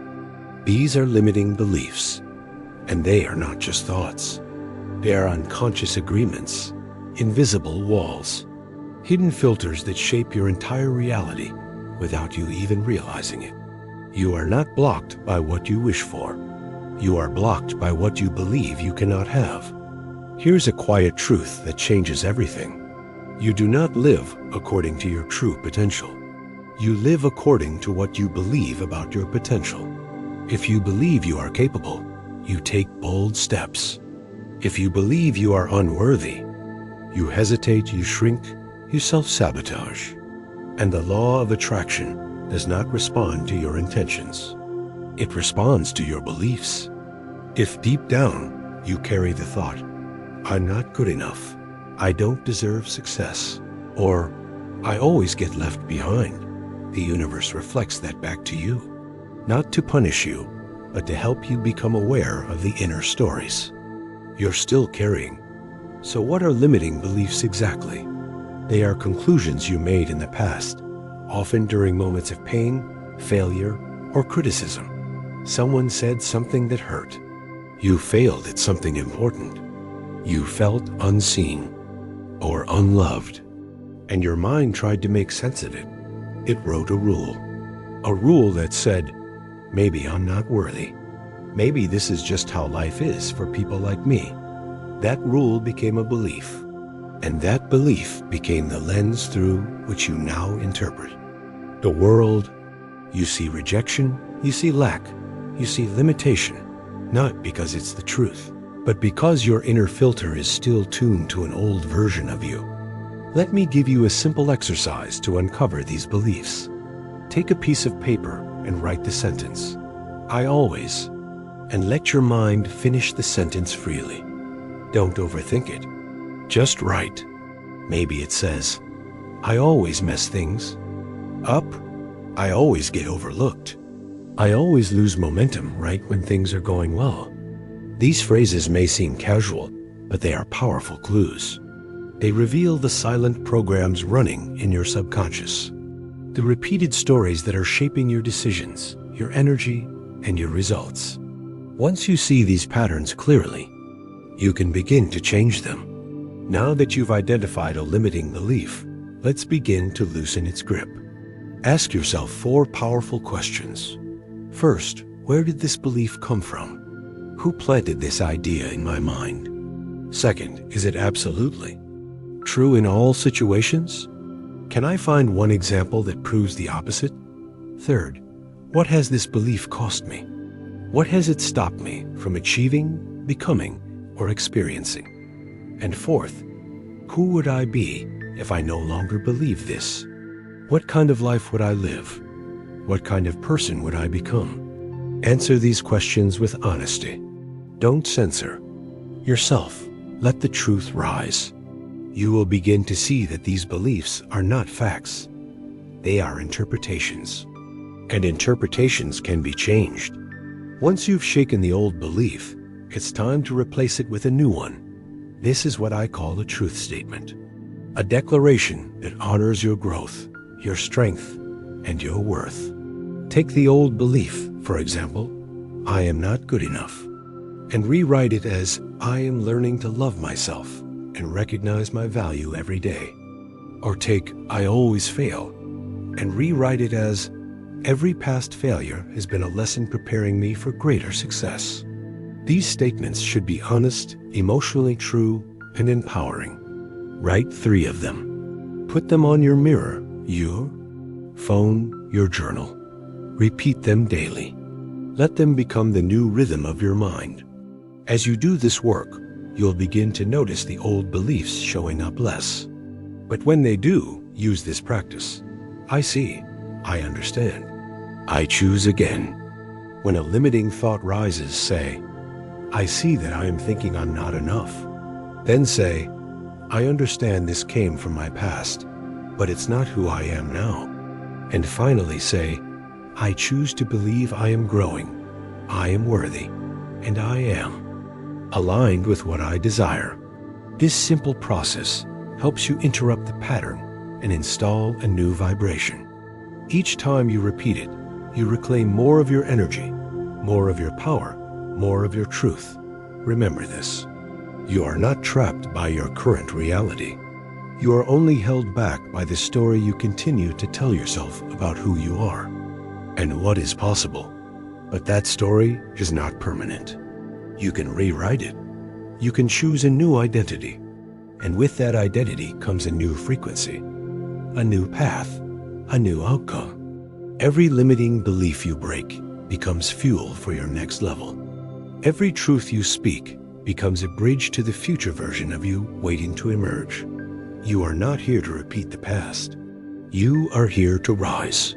These are limiting beliefs, and they are not just thoughts. They are unconscious agreements, invisible walls, hidden filters that shape your entire reality without you even realizing it. You are not blocked by what you wish for. You are blocked by what you believe you cannot have. Here's a quiet truth that changes everything. You do not live according to your true potential. You live according to what you believe about your potential. If you believe you are capable, you take bold steps. If you believe you are unworthy, you hesitate, you shrink, you self-sabotage. And the law of attraction does not respond to your intentions. It responds to your beliefs. If deep down you carry the thought, "I'm not good enough," "I don't deserve success," or "I always get left behind," the universe reflects that back to you, not to punish you, but to help you become aware of the inner stories you're still carrying. So what are limiting beliefs exactly? They are conclusions you made in the past, often during moments of pain, failure, or criticism. Someone said something that hurt. You failed at something important. You felt unseen or unloved, and your mind tried to make sense of it. It wrote a rule that said, "Maybe I'm not worthy. Maybe this is just how life is for people like me." That rule became a belief, and that belief became the lens through which you now interpret the world. You see rejection, you see lack, you see limitation, not because it's the truth, but because your inner filter is still tuned to an old version of you. Let me give you a simple exercise to uncover these beliefs. Take a piece of paper and write the sentence, "I always," and let your mind finish the sentence freely. Don't overthink it. Just write. Maybe it says, "I always mess things up. I always get overlooked. I always lose momentum right when things are going well." These phrases may seem casual, but they are powerful clues. They reveal the silent programs running in your subconscious, the repeated stories that are shaping your decisions, your energy, and your results. Once you see these patterns clearly, you can begin to change them. Now that you've identified a limiting belief, let's begin to loosen its grip. Ask yourself 4 powerful questions. First, where did this belief come from? Who planted this idea in my mind? Second, is it absolutely true in all situations? Can I find one example that proves the opposite? Third, what has this belief cost me? What has it stopped me from achieving, becoming, or experiencing? And fourth, who would I be if I no longer believe this? What kind of life would I live? What kind of person would I become? Answer these questions with honesty. Don't censor yourself. Let the truth rise. You will begin to see that these beliefs are not facts. They are interpretations. And interpretations can be changed. Once you've shaken the old belief, it's time to replace it with a new one. This is what I call a truth statement. A declaration that honors your growth, your strength, and your worth. Take the old belief, for example, "I am not good enough," and rewrite it as, "I am learning to love myself and recognize my value every day." Or take, "I always fail," and rewrite it as, "Every past failure has been a lesson preparing me for greater success." These statements should be honest, emotionally true, and empowering. Write 3 of them. Put them on your mirror, your phone, your journal. Repeat them daily. Let them become the new rhythm of your mind. As you do this work, you'll begin to notice the old beliefs showing up less. But when they do, use this practice. I see. I understand. I choose again. When a limiting thought rises, say, "I see that I am thinking I'm not enough." Then say, "I understand this came from my past, but it's not who I am now." And finally say, "I choose to believe I am growing, I am worthy, and I am, aligned with what I desire. This simple process helps you interrupt the pattern and install a new vibration. Each time you repeat it, you reclaim more of your energy, more of your power, more of your truth. Remember this. You are not trapped by your current reality. You are only held back by the story you continue to tell yourself about who you are and what is possible. But that story is not permanent. You can rewrite it. You can choose a new identity. And with that identity comes a new frequency, a new path, a new outcome. Every limiting belief you break becomes fuel for your next level. Every truth you speak becomes a bridge to the future version of you waiting to emerge. You are not here to repeat the past. You are here to rise.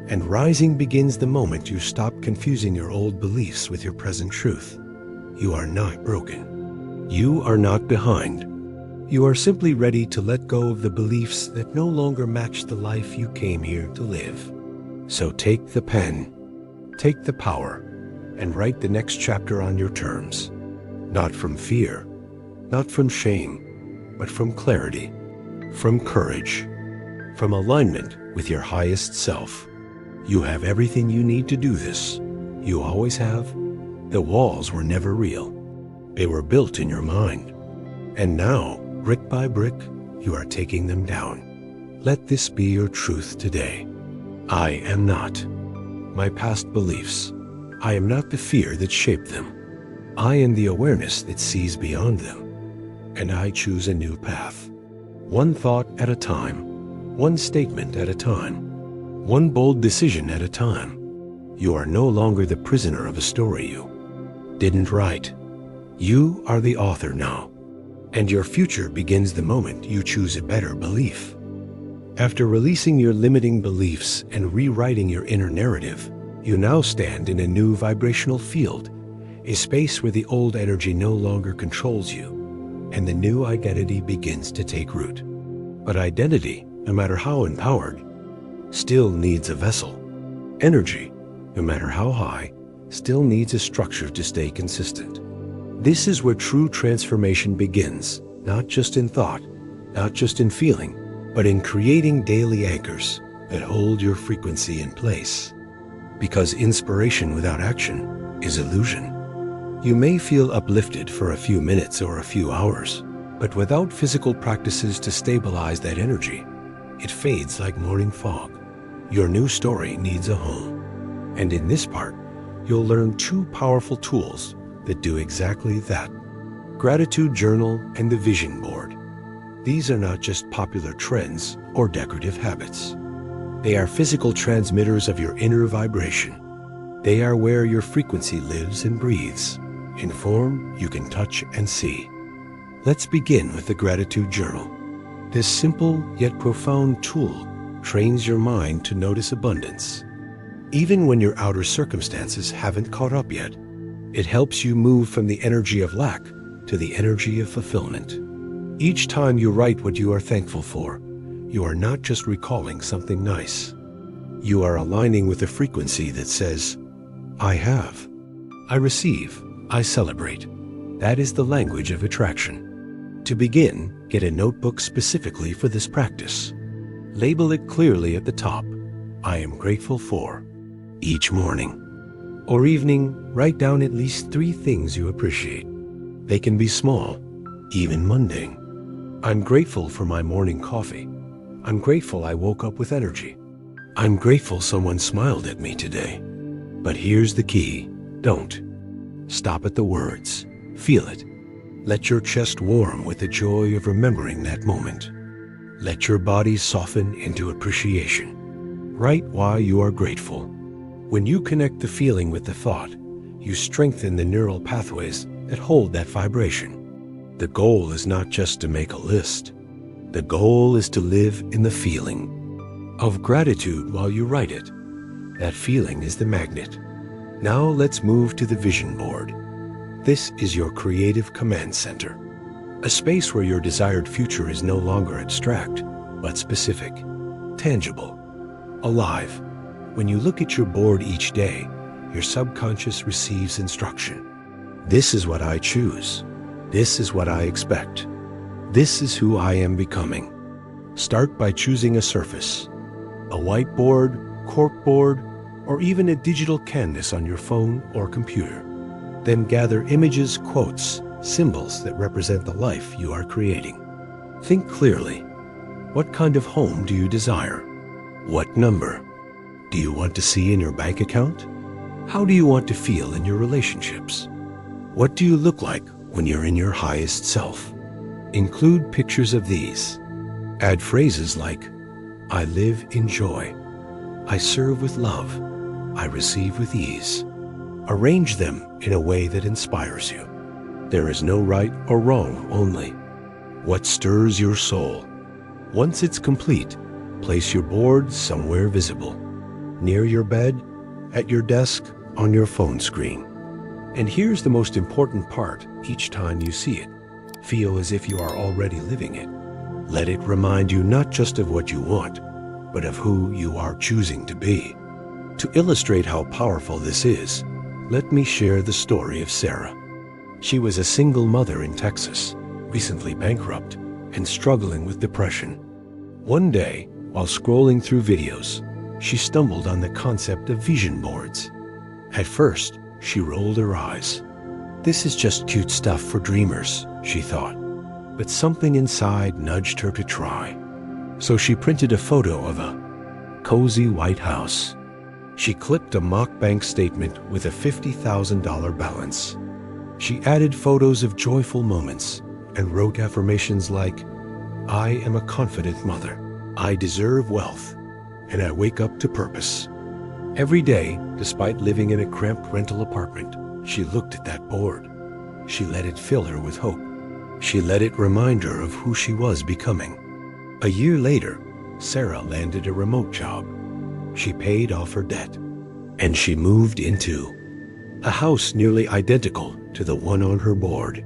And rising begins the moment you stop confusing your old beliefs with your present truth. You are not broken. You are not behind. You are simply ready to let go of the beliefs that no longer match the life you came here to live. So take the pen, take the power, and write the next chapter on your terms. Not from fear, not from shame, but from clarity, from courage, from alignment with your highest self. You have everything you need to do this. You always have. The walls were never real. They were built in your mind. And now, brick by brick, you are taking them down. Let this be your truth today. I am not my past beliefs. I am not the fear that shaped them. I am the awareness that sees beyond them. And I choose a new path. One thought at a time, one statement at a time, one bold decision at a time. You are no longer the prisoner of a story you didn't write. You are the author now. And your future begins the moment you choose a better belief. After releasing your limiting beliefs and rewriting your inner narrative, you now stand in a new vibrational field, a space where the old energy no longer controls you, and the new identity begins to take root. But identity, no matter how empowered, still needs a vessel. Energy, no matter how high, still needs a structure to stay consistent. This is where true transformation begins, not just in thought, not just in feeling, but in creating daily anchors that hold your frequency in place. Because inspiration without action is illusion. You may feel uplifted for a few minutes or a few hours, but without physical practices to stabilize that energy, it fades like morning fog. Your new story needs a home. And in this part, you'll learn two powerful tools that do exactly that. Gratitude journal and the vision board. These are not just popular trends or decorative habits. They are physical transmitters of your inner vibration. They are where your frequency lives and breathes, in form you can touch and see. Let's begin with the gratitude journal. This simple yet profound tool trains your mind to notice abundance. Even when your outer circumstances haven't caught up yet, it helps you move from the energy of lack to the energy of fulfillment. Each time you write what you are thankful for, you are not just recalling something nice. You are aligning with a frequency that says, I have, I receive, I celebrate. That is the language of attraction. To begin, get a notebook specifically for this practice. Label it clearly at the top, I am grateful for. Each morning or evening, write down at least 3 things you appreciate. They can be small, even mundane. I'm grateful for my morning coffee. I'm grateful I woke up with energy. I'm grateful someone smiled at me today. But here's the key. Don't stop at the words. Feel it. Let your chest warm with the joy of remembering that moment. Let your body soften into appreciation. Write why you are grateful. When you connect the feeling with the thought, you strengthen the neural pathways that hold that vibration. The goal is not just to make a list. The goal is to live in the feeling of gratitude while you write it. That feeling is the magnet. Now let's move to the vision board. This is your creative command center, a space where your desired future is no longer abstract, but specific, tangible, alive. When you look at your board each day, your subconscious receives instruction. This is what I choose. This is what I expect. This is who I am becoming. Start by choosing a surface, a whiteboard, corkboard, or even a digital canvas on your phone or computer. Then gather images, quotes, symbols that represent the life you are creating. Think clearly. What kind of home do you desire? What number do you want to see in your bank account? How do you want to feel in your relationships? What do you look like when you're in your highest self? Include pictures of these. Add phrases like, I live in joy. I serve with love. I receive with ease. Arrange them in a way that inspires you. There is no right or wrong, only what stirs your soul. Once it's complete, place your board somewhere visible. Near your bed, at your desk, on your phone screen. And here's the most important part each time you see it. Feel as if you are already living it. Let it remind you not just of what you want, but of who you are choosing to be. To illustrate how powerful this is, let me share the story of Sarah. She was a single mother in Texas, recently bankrupt and struggling with depression. One day, while scrolling through videos, she stumbled on the concept of vision boards. At first, she rolled her eyes. This is just cute stuff for dreamers, she thought. But something inside nudged her to try. So she printed a photo of a cozy white house. She clipped a mock bank statement with a $50,000 balance. She added photos of joyful moments and wrote affirmations like, I am a confident mother. I deserve wealth, and I wake up to purpose. Every day, despite living in a cramped rental apartment, she looked at that board. She let it fill her with hope. She let it remind her of who she was becoming. A year later, Sarah landed a remote job. She paid off her debt, and she moved into a house nearly identical to the one on her board.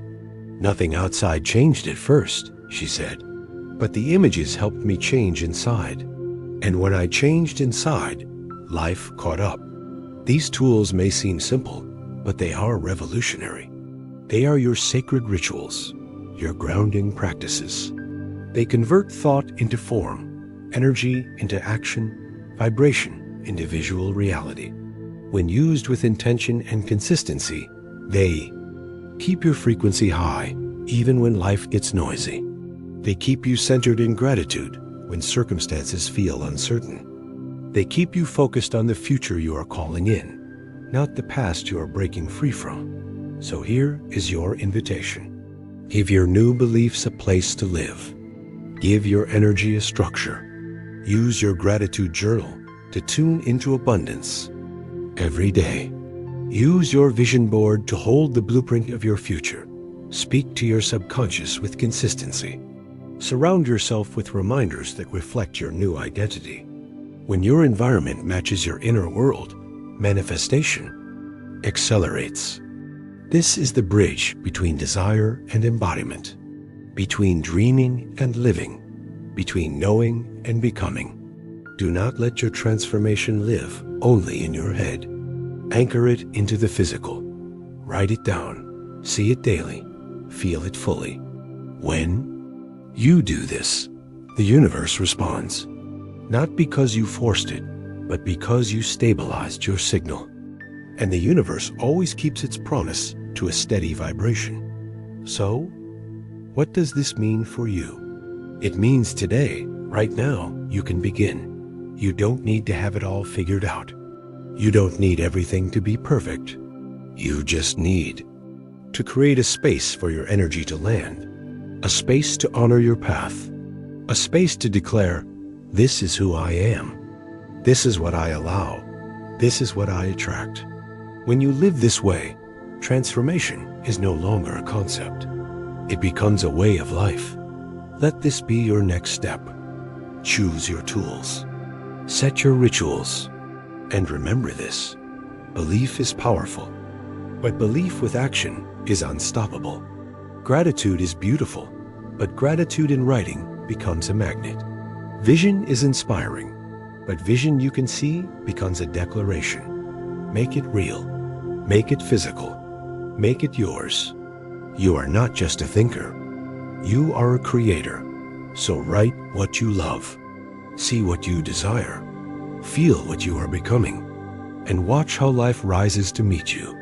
Nothing outside changed at first, she said, but the images helped me change inside. And when I changed inside, life caught up. These tools may seem simple, but they are revolutionary. They are your sacred rituals, your grounding practices. They convert thought into form, energy into action, vibration into visual reality. When used with intention and consistency, they keep your frequency high even when life gets noisy. They keep you centered in gratitude when circumstances feel uncertain. They keep you focused on the future you are calling in, not the past you are breaking free from. So here is your invitation. Give your new beliefs a place to live. Give your energy a structure. Use your gratitude journal to tune into abundance. Every day, use your vision board to hold the blueprint of your future. Speak to your subconscious with consistency. Surround yourself with reminders that reflect your new identity. When your environment matches your inner world, manifestation accelerates. This is the bridge between desire and embodiment, between dreaming and living, between knowing and becoming. Do not let your transformation live only in your head. Anchor it into the physical. Write it down. See it daily. Feel it fully. When you do this, the universe responds. Not because you forced it, but because you stabilized your signal. And the universe always keeps its promise to a steady vibration. So, what does this mean for you? It means today, right now, you can begin. You don't need to have it all figured out. You don't need everything to be perfect. You just need to create a space for your energy to land, a space to honor your path, a space to declare, this is who I am. This is what I allow. This is what I attract. When you live this way, transformation is no longer a concept. It becomes a way of life. Let this be your next step. Choose your tools. Set your rituals. And remember this, belief is powerful, but belief with action is unstoppable. Gratitude is beautiful, but gratitude in writing becomes a magnet. Vision is inspiring, but vision you can see becomes a declaration. Make it real. Make it physical. Make it yours. You are not just a thinker. You are a creator. So write what you love. See what you desire. Feel what you are becoming. And watch how life rises to meet you.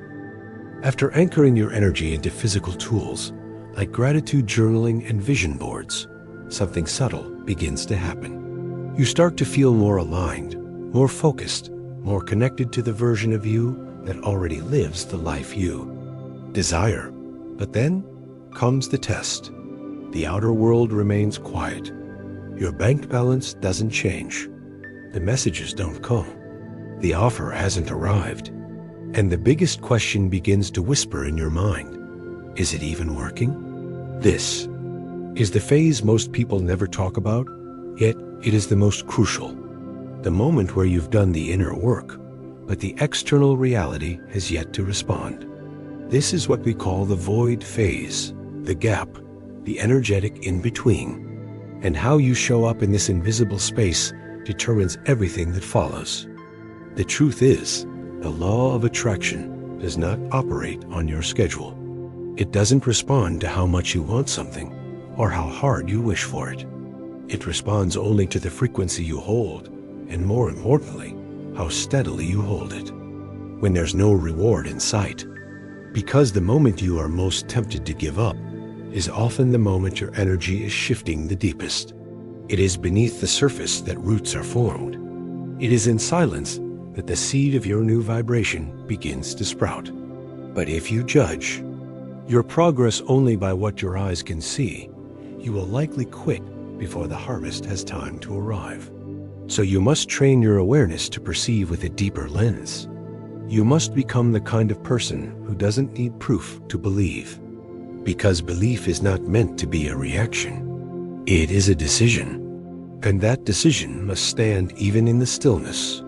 After anchoring your energy into physical tools, like gratitude journaling and vision boards, something subtle begins to happen. You start to feel more aligned, more focused, more connected to the version of you that already lives the life you desire. But then comes the test. The outer world remains quiet. Your bank balance doesn't change. The messages don't come. The offer hasn't arrived. And the biggest question begins to whisper in your mind. Is it even working? This is the phase most people never talk about, yet it is the most crucial. The moment where you've done the inner work, but the external reality has yet to respond. This is what we call the void phase, the gap, the energetic in-between. And how you show up in this invisible space determines everything that follows. The truth is, the law of attraction does not operate on your schedule. It doesn't respond to how much you want something or how hard you wish for it. It responds only to the frequency you hold, and more importantly, how steadily you hold it. When there's no reward in sight. Because the moment you are most tempted to give up is often the moment your energy is shifting the deepest. It is beneath the surface that roots are formed. It is in silence that the seed of your new vibration begins to sprout. But if you judge your progress only by what your eyes can see, you will likely quit before the harvest has time to arrive. So you must train your awareness to perceive with a deeper lens. You must become the kind of person who doesn't need proof to believe. Because belief is not meant to be a reaction. It is a decision. And that decision must stand even in the stillness.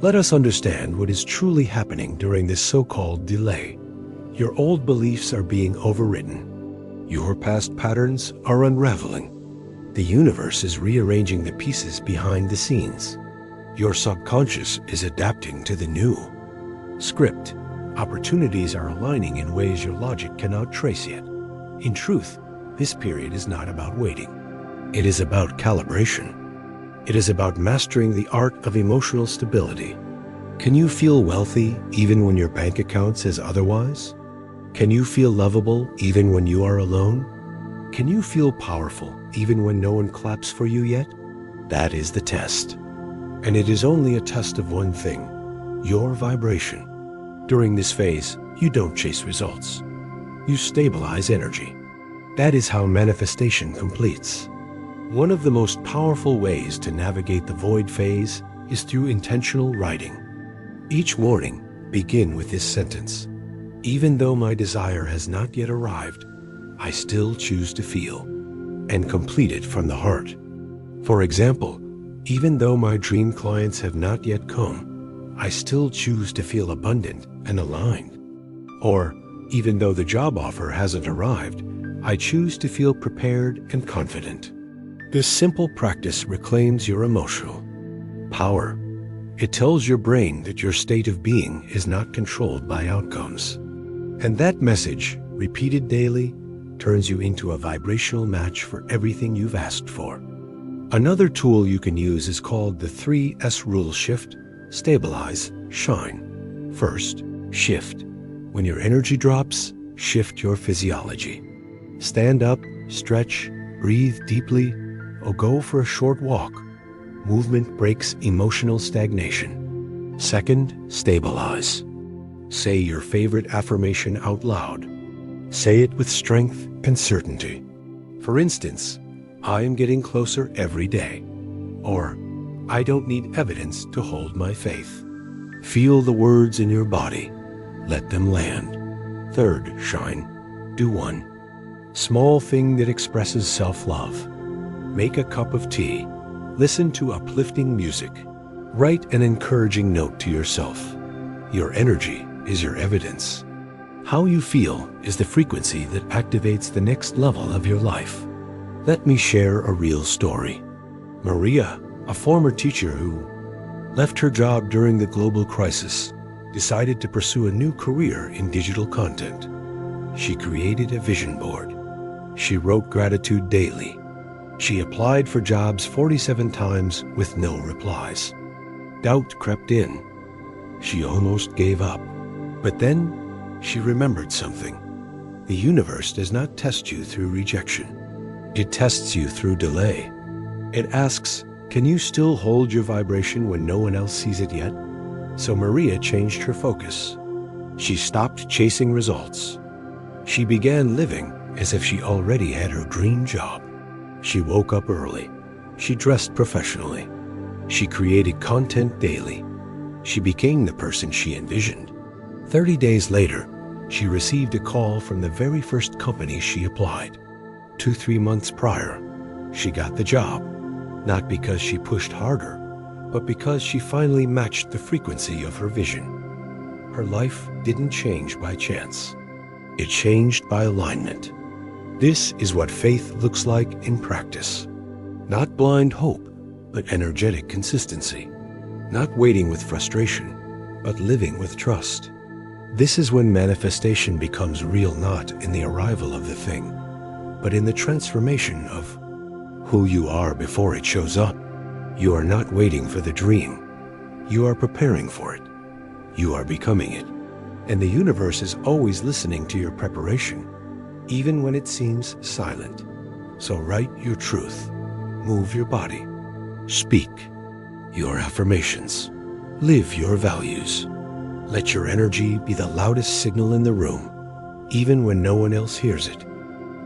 Let us understand what is truly happening during this so-called delay. Your old beliefs are being overwritten. Your past patterns are unraveling. The universe is rearranging the pieces behind the scenes. Your subconscious is adapting to the new script. Opportunities are aligning in ways your logic cannot trace yet. In truth, this period is not about waiting. It is about calibration. It is about mastering the art of emotional stability. Can you feel wealthy even when your bank account says otherwise? Can you feel lovable even when you are alone? Can you feel powerful even when no one claps for you yet? That is the test. And it is only a test of one thing, your vibration. During this phase, you don't chase results. You stabilize energy. That is how manifestation completes. One of the most powerful ways to navigate the void phase is through intentional writing. Each morning, begin with this sentence. Even though my desire has not yet arrived, I still choose to feel, and complete it from the heart. For example, even though my dream clients have not yet come, I still choose to feel abundant and aligned. Or, even though the job offer hasn't arrived, I choose to feel prepared and confident. This simple practice reclaims your emotional power. It tells your brain that your state of being is not controlled by outcomes. And that message, repeated daily, turns you into a vibrational match for everything you've asked for. Another tool you can use is called the 3S rule: shift, stabilize, shine. First, shift. When your energy drops, shift your physiology. Stand up, stretch, breathe deeply, or go for a short walk. Movement breaks emotional stagnation. Second, stabilize. Say your favorite affirmation out loud. Say it with strength and certainty. For instance, I am getting closer every day. Or, I don't need evidence to hold my faith. Feel the words in your body. Let them land. Third, shine. Do one small thing that expresses self-love. Make a cup of tea. Listen to uplifting music. Write an encouraging note to yourself. Your energy is your evidence. How you feel is the frequency that activates the next level of your life. Let me share a real story. Maria, a former teacher who left her job during the global crisis, decided to pursue a new career in digital content. She created a vision board. She wrote gratitude daily. She applied for jobs 47 times with no replies. Doubt crept in. She almost gave up. But then she remembered something. The universe does not test you through rejection. It tests you through delay. It asks, can you still hold your vibration when no one else sees it yet? So Maria changed her focus. She stopped chasing results. She began living as if she already had her dream job. She woke up early. She dressed professionally. She created content daily. She became the person she envisioned. 30 days later, she received a call from the very first company she applied. 2-3 months prior, she got the job, not because she pushed harder, but because she finally matched the frequency of her vision. Her life didn't change by chance. It changed by alignment. This is what faith looks like in practice. Not blind hope, but energetic consistency. Not waiting with frustration, but living with trust. This is when manifestation becomes real, not in the arrival of the thing, but in the transformation of who you are before it shows up. You are not waiting for the dream. You are preparing for it. You are becoming it. And the universe is always listening to your preparation, even when it seems silent. So write your truth. Move your body. Speak your affirmations. Live your values. Let your energy be the loudest signal in the room, even when no one else hears it.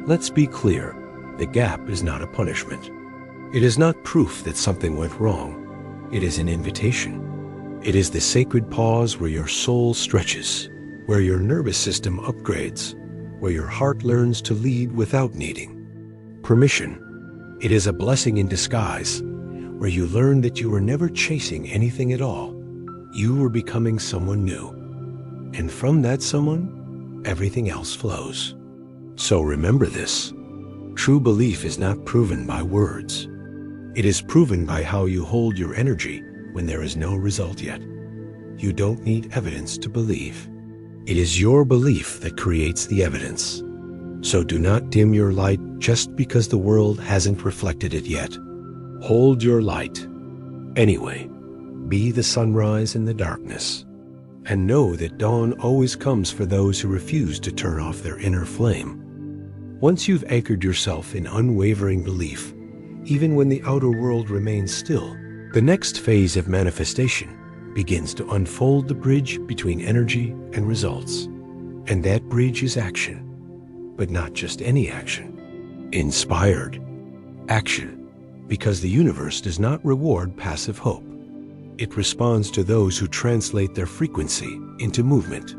Let's be clear, the gap is not a punishment. It is not proof that something went wrong. It is an invitation. It is the sacred pause where your soul stretches, where your nervous system upgrades, where your heart learns to lead without needing permission. It is a blessing in disguise, where you learn that you were never chasing anything at all. You were becoming someone new. And from that someone, everything else flows. So remember this. True belief is not proven by words. It is proven by how you hold your energy when there is no result yet. You don't need evidence to believe. It is your belief that creates the evidence. So do not dim your light just because the world hasn't reflected it yet. Hold your light. Anyway, be the sunrise in the darkness. And know that dawn always comes for those who refuse to turn off their inner flame. Once you've anchored yourself in unwavering belief, even when the outer world remains still, the next phase of manifestation begins to unfold the bridge between energy and results. And that bridge is action. But not just any action. Inspired action. Because the universe does not reward passive hope. It responds to those who translate their frequency into movement.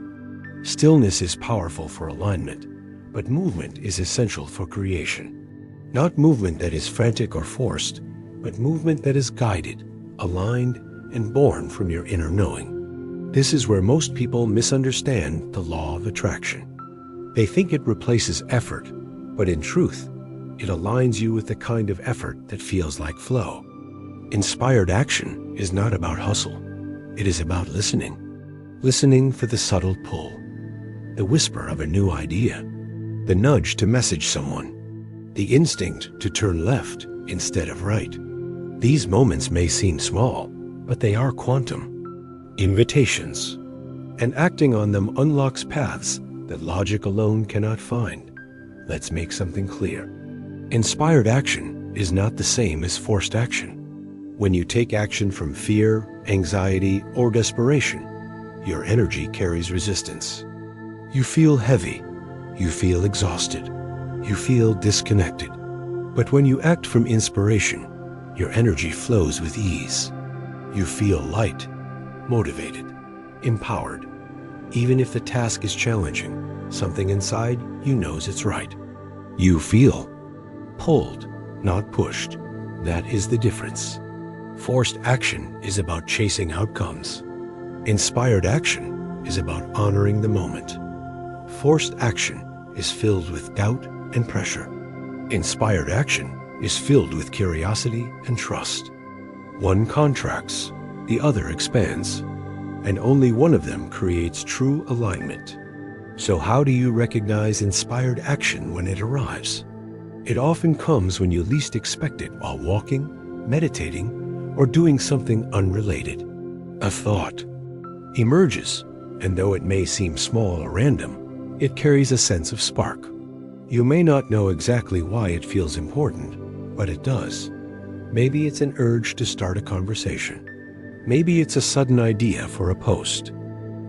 Stillness is powerful for alignment, but movement is essential for creation. Not movement that is frantic or forced, but movement that is guided, aligned, and born from your inner knowing. This is where most people misunderstand the law of attraction. They think it replaces effort, but in truth, it aligns you with the kind of effort that feels like flow. Inspired action is not about hustle. It is about listening. Listening for the subtle pull, the whisper of a new idea, the nudge to message someone, the instinct to turn left instead of right. These moments may seem small, but they are quantum invitations, and acting on them unlocks paths that logic alone cannot find. Let's make something clear. Inspired action is not the same as forced action. When you take action from fear, anxiety, or desperation, your energy carries resistance. You feel heavy. You feel exhausted. You feel disconnected. But when you act from inspiration, your energy flows with ease. You feel light, motivated, empowered. Even if the task is challenging, something inside you knows it's right. You feel pulled, not pushed. That is the difference. Forced action is about chasing outcomes. Inspired action is about honoring the moment. Forced action is filled with doubt and pressure. Inspired action is filled with curiosity and trust. One contracts, the other expands, and only one of them creates true alignment. So how do you recognize inspired action when it arrives? It often comes when you least expect it, while walking, meditating, or doing something unrelated. A thought emerges, and though it may seem small or random, it carries a sense of spark. You may not know exactly why it feels important, but it does. Maybe it's an urge to start a conversation. Maybe it's a sudden idea for a post.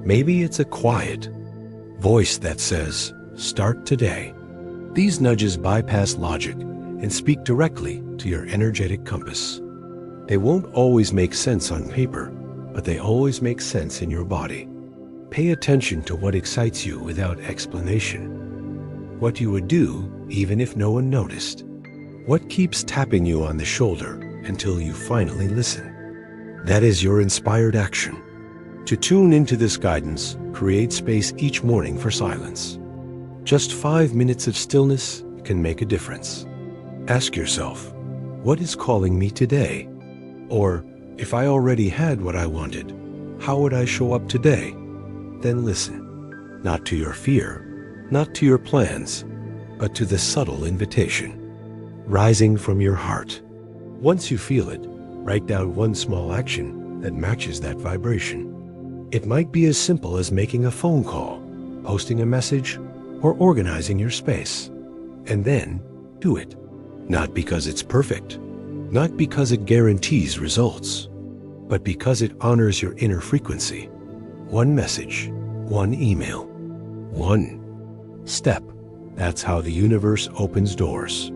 Maybe it's a quiet voice that says, "Start today." These nudges bypass logic and speak directly to your energetic compass. They won't always make sense on paper, but they always make sense in your body. Pay attention to what excites you without explanation. What you would do even if no one noticed. What keeps tapping you on the shoulder until you finally listen. That is your inspired action. To tune into this guidance, create space each morning for silence. Just 5 minutes of stillness can make a difference. Ask yourself, what is calling me today? Or, if I already had what I wanted, how would I show up today? Then listen, not to your fear, not to your plans, but to the subtle invitation, rising from your heart. Once you feel it, write down one small action that matches that vibration. It might be as simple as making a phone call, posting a message, or organizing your space. And then, do it. Not because it's perfect, not because it guarantees results, but because it honors your inner frequency. One message, one email, one step. That's how the universe opens doors.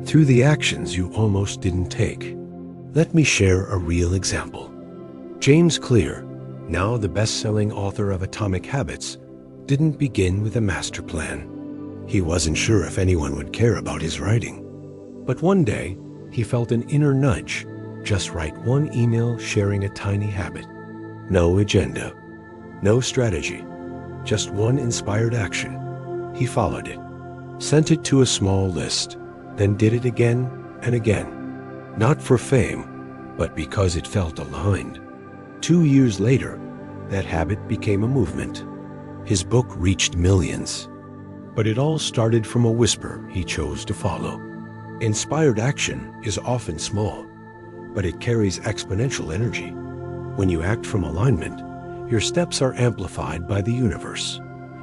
Through the actions you almost didn't take. Let me share a real example. James Clear, now the best-selling author of Atomic Habits, didn't begin with a master plan. He wasn't sure if anyone would care about his writing. But one day, he felt an inner nudge. Just write one email sharing a tiny habit. No agenda, no strategy, just one inspired action. He followed it, sent it to a small list, then did it again and again. Not for fame, but because it felt aligned. 2 years later, that habit became a movement. His book reached millions. But it all started from a whisper he chose to follow. Inspired action is often small, but it carries exponential energy. When you act from alignment, your steps are amplified by the universe.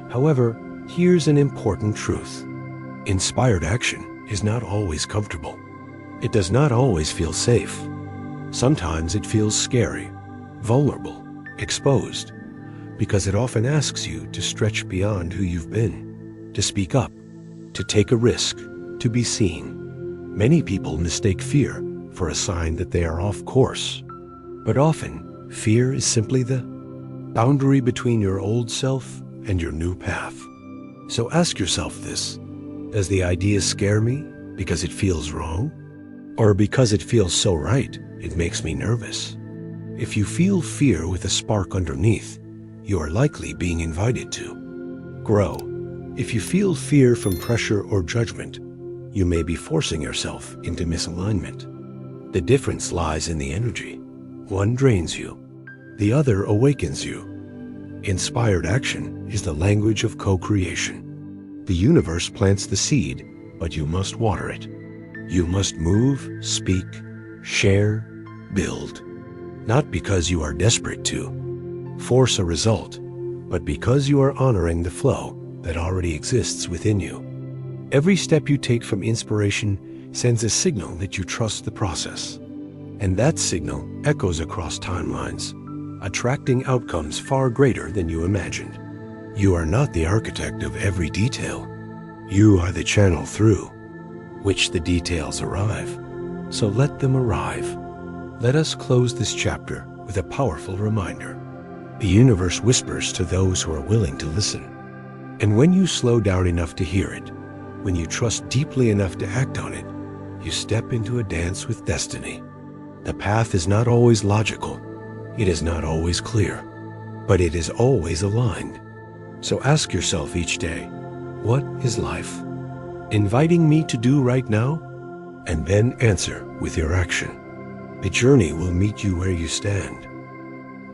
However, here's an important truth. Inspired action is not always comfortable. It does not always feel safe. Sometimes it feels scary, vulnerable, exposed, because it often asks you to stretch beyond who you've been, to speak up, to take a risk, to be seen. Many people mistake fear for a sign that they are off course. But often, fear is simply the boundary between your old self and your new path. So ask yourself this: does the idea scare me because it feels wrong? Or because it feels so right, it makes me nervous? If you feel fear with a spark underneath, you are likely being invited to grow. If you feel fear from pressure or judgment, you may be forcing yourself into misalignment. The difference lies in the energy. One drains you, the other awakens you. Inspired action is the language of co-creation. The universe plants the seed, but you must water it. You must move, speak, share, build. Not because you are desperate to force a result, but because you are honoring the flow that already exists within you. Every step you take from inspiration sends a signal that you trust the process. And that signal echoes across timelines, attracting outcomes far greater than you imagined. You are not the architect of every detail. You are the channel through which the details arrive. So let them arrive. Let us close this chapter with a powerful reminder. The universe whispers to those who are willing to listen. And when you slow down enough to hear it, when you trust deeply enough to act on it, you step into a dance with destiny. The path is not always logical. It is not always clear, but it is always aligned. So ask yourself each day, what is life inviting me to do right now? And then answer with your action. The journey will meet you where you stand.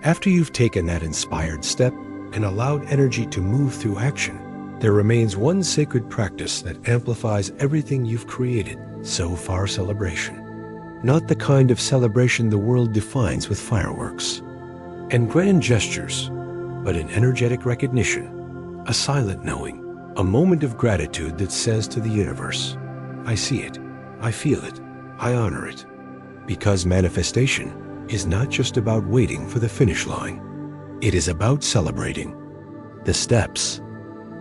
After you've taken that inspired step and allowed energy to move through action, There remains one sacred practice that amplifies everything you've created so far: celebration. Not the kind of celebration the world defines with fireworks and grand gestures, but an energetic recognition, a silent knowing, a moment of gratitude that says to the universe, I see it, I feel it, I honor it. Because manifestation is not just about waiting for the finish line. It is about celebrating the steps,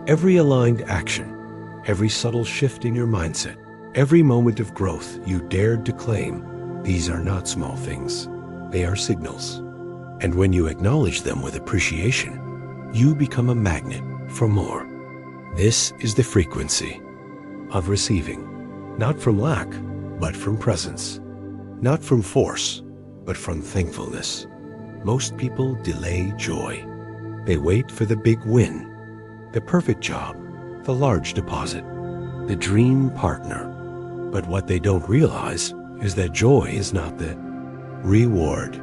every aligned action, every subtle shift in your mindset, every moment of growth you dared to claim. These are not small things. They are signals. And when you acknowledge them with appreciation, you become a magnet for more. This is the frequency of receiving, not from lack, but from presence, not from force, but from thankfulness. Most people delay joy. They wait for the big win, the perfect job, the large deposit, the dream partner. But what they don't realize is that joy is not the reward.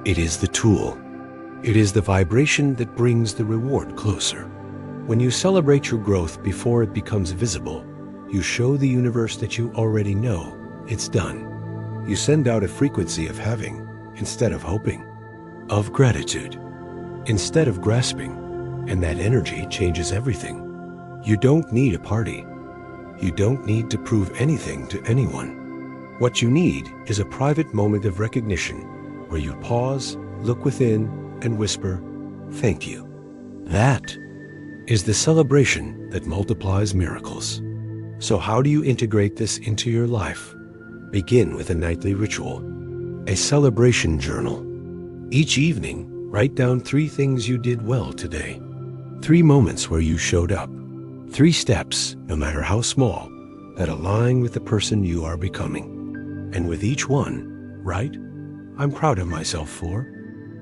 It is the tool. It is the vibration that brings the reward closer. When you celebrate your growth before it becomes visible, you show the universe that you already know it's done. You send out a frequency of having instead of hoping, of gratitude instead of grasping, and that energy changes everything. You don't need a party. You don't need to prove anything to anyone. What you need is a private moment of recognition where you pause, look within, and whisper, thank you. That is the celebration that multiplies miracles. So how do you integrate this into your life? Begin with a nightly ritual, a celebration journal. Each evening, write down 3 things you did well today, 3 moments where you showed up, 3 steps, no matter how small, that align with the person you are becoming. And with each one, write, I'm proud of myself for,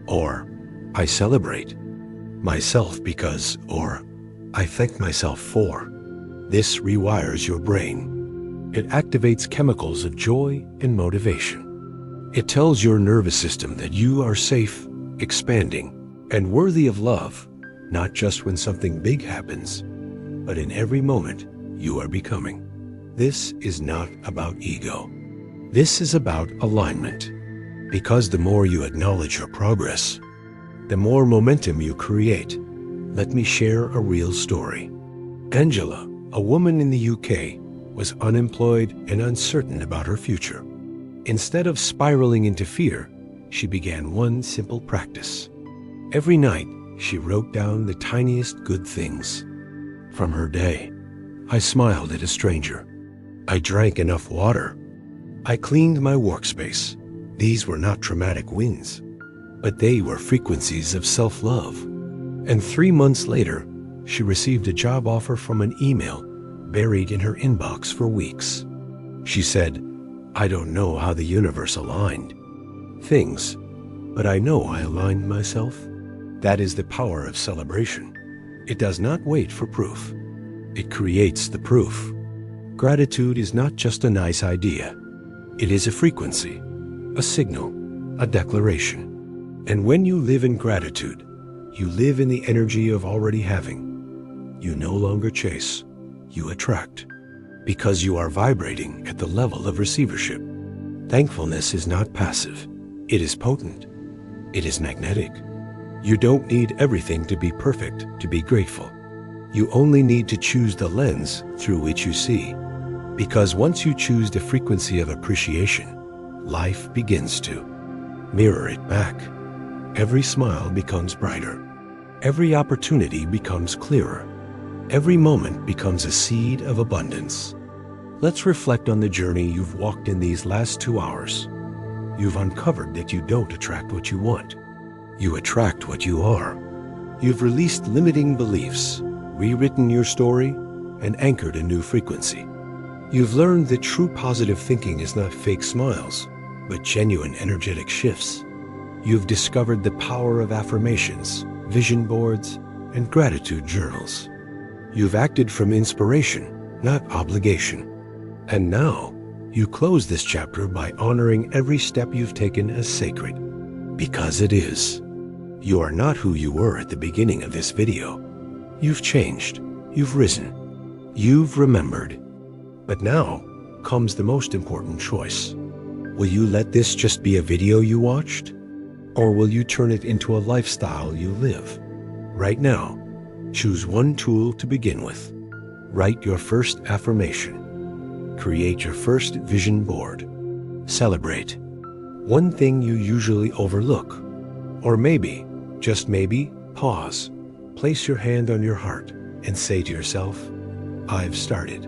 or I celebrate myself because, or I thank myself for. This rewires your brain. It activates chemicals of joy and motivation. It tells your nervous system that you are safe, expanding, and worthy of love, not just when something big happens, but in every moment you are becoming. This is not about ego. This is about alignment. Because the more you acknowledge your progress, the more momentum you create. Let me share a real story. Angela, a woman in the UK, was unemployed and uncertain about her future. Instead of spiraling into fear, she began one simple practice. Every night, she wrote down the tiniest good things from her day. I smiled at a stranger. I drank enough water. I cleaned my workspace. These were not dramatic wins, but they were frequencies of self-love. And 3 months later, she received a job offer from an email buried in her inbox for weeks. She said, I don't know how the universe aligned things, but I know I aligned myself. That is the power of celebration. It does not wait for proof. It creates the proof. Gratitude is not just a nice idea. It is a frequency, a signal, a declaration. And when you live in gratitude, you live in the energy of already having. You no longer chase, you attract, because you are vibrating at the level of receivership. Thankfulness is not passive. It is potent. It is magnetic. You don't need everything to be perfect to be grateful. You only need to choose the lens through which you see. Because once you choose the frequency of appreciation, life begins to mirror it back. Every smile becomes brighter. Every opportunity becomes clearer. Every moment becomes a seed of abundance. Let's reflect on the journey you've walked in these last 2 hours. You've uncovered that you don't attract what you want. You attract what you are. You've released limiting beliefs, rewritten your story, and anchored a new frequency. You've learned that true positive thinking is not fake smiles, but genuine energetic shifts. You've discovered the power of affirmations, vision boards, and gratitude journals. You've acted from inspiration, not obligation. And now, you close this chapter by honoring every step you've taken as sacred. Because it is. You are not who you were at the beginning of this video. You've changed. You've risen. You've remembered. But now comes the most important choice. Will you let this just be a video you watched? Or will you turn it into a lifestyle you live? Right now, choose one tool to begin with. Write your first affirmation. Create your first vision board. Celebrate one thing you usually overlook. Or maybe, just maybe, pause. Place your hand on your heart and say to yourself, I've started.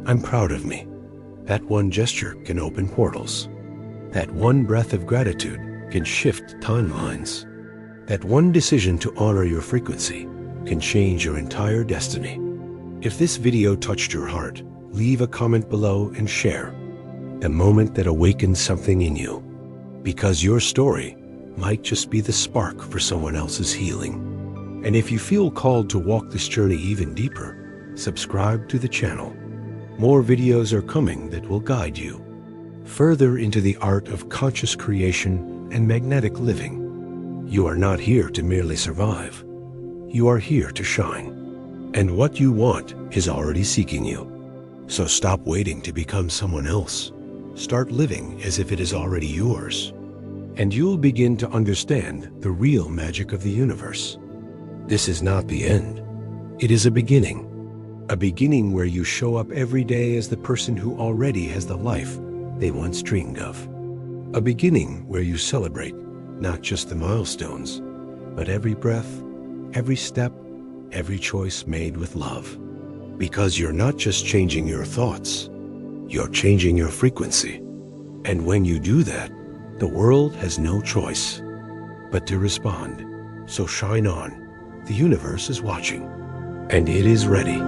I'm proud of me. That one gesture can open portals. That one breath of gratitude can shift timelines. That one decision to honor your frequency can change your entire destiny. If this video touched your heart, leave a comment below and share a moment that awakens something in you. Because your story might just be the spark for someone else's healing. And if you feel called to walk this journey even deeper, subscribe to the channel. More videos are coming that will guide you further into the art of conscious creation and magnetic living. You are not here to merely survive. You are here to shine. And what you want is already seeking you. So stop waiting to become someone else. Start living as if it is already yours. And you'll begin to understand the real magic of the universe. This is not the end. It is a beginning. A beginning where you show up every day as the person who already has the life they once dreamed of. A beginning where you celebrate not just the milestones, but every breath, every step, every choice made with love. Because you're not just changing your thoughts, you're changing your frequency. And when you do that, the world has no choice but to respond. So shine on. The universe is watching, and it is ready.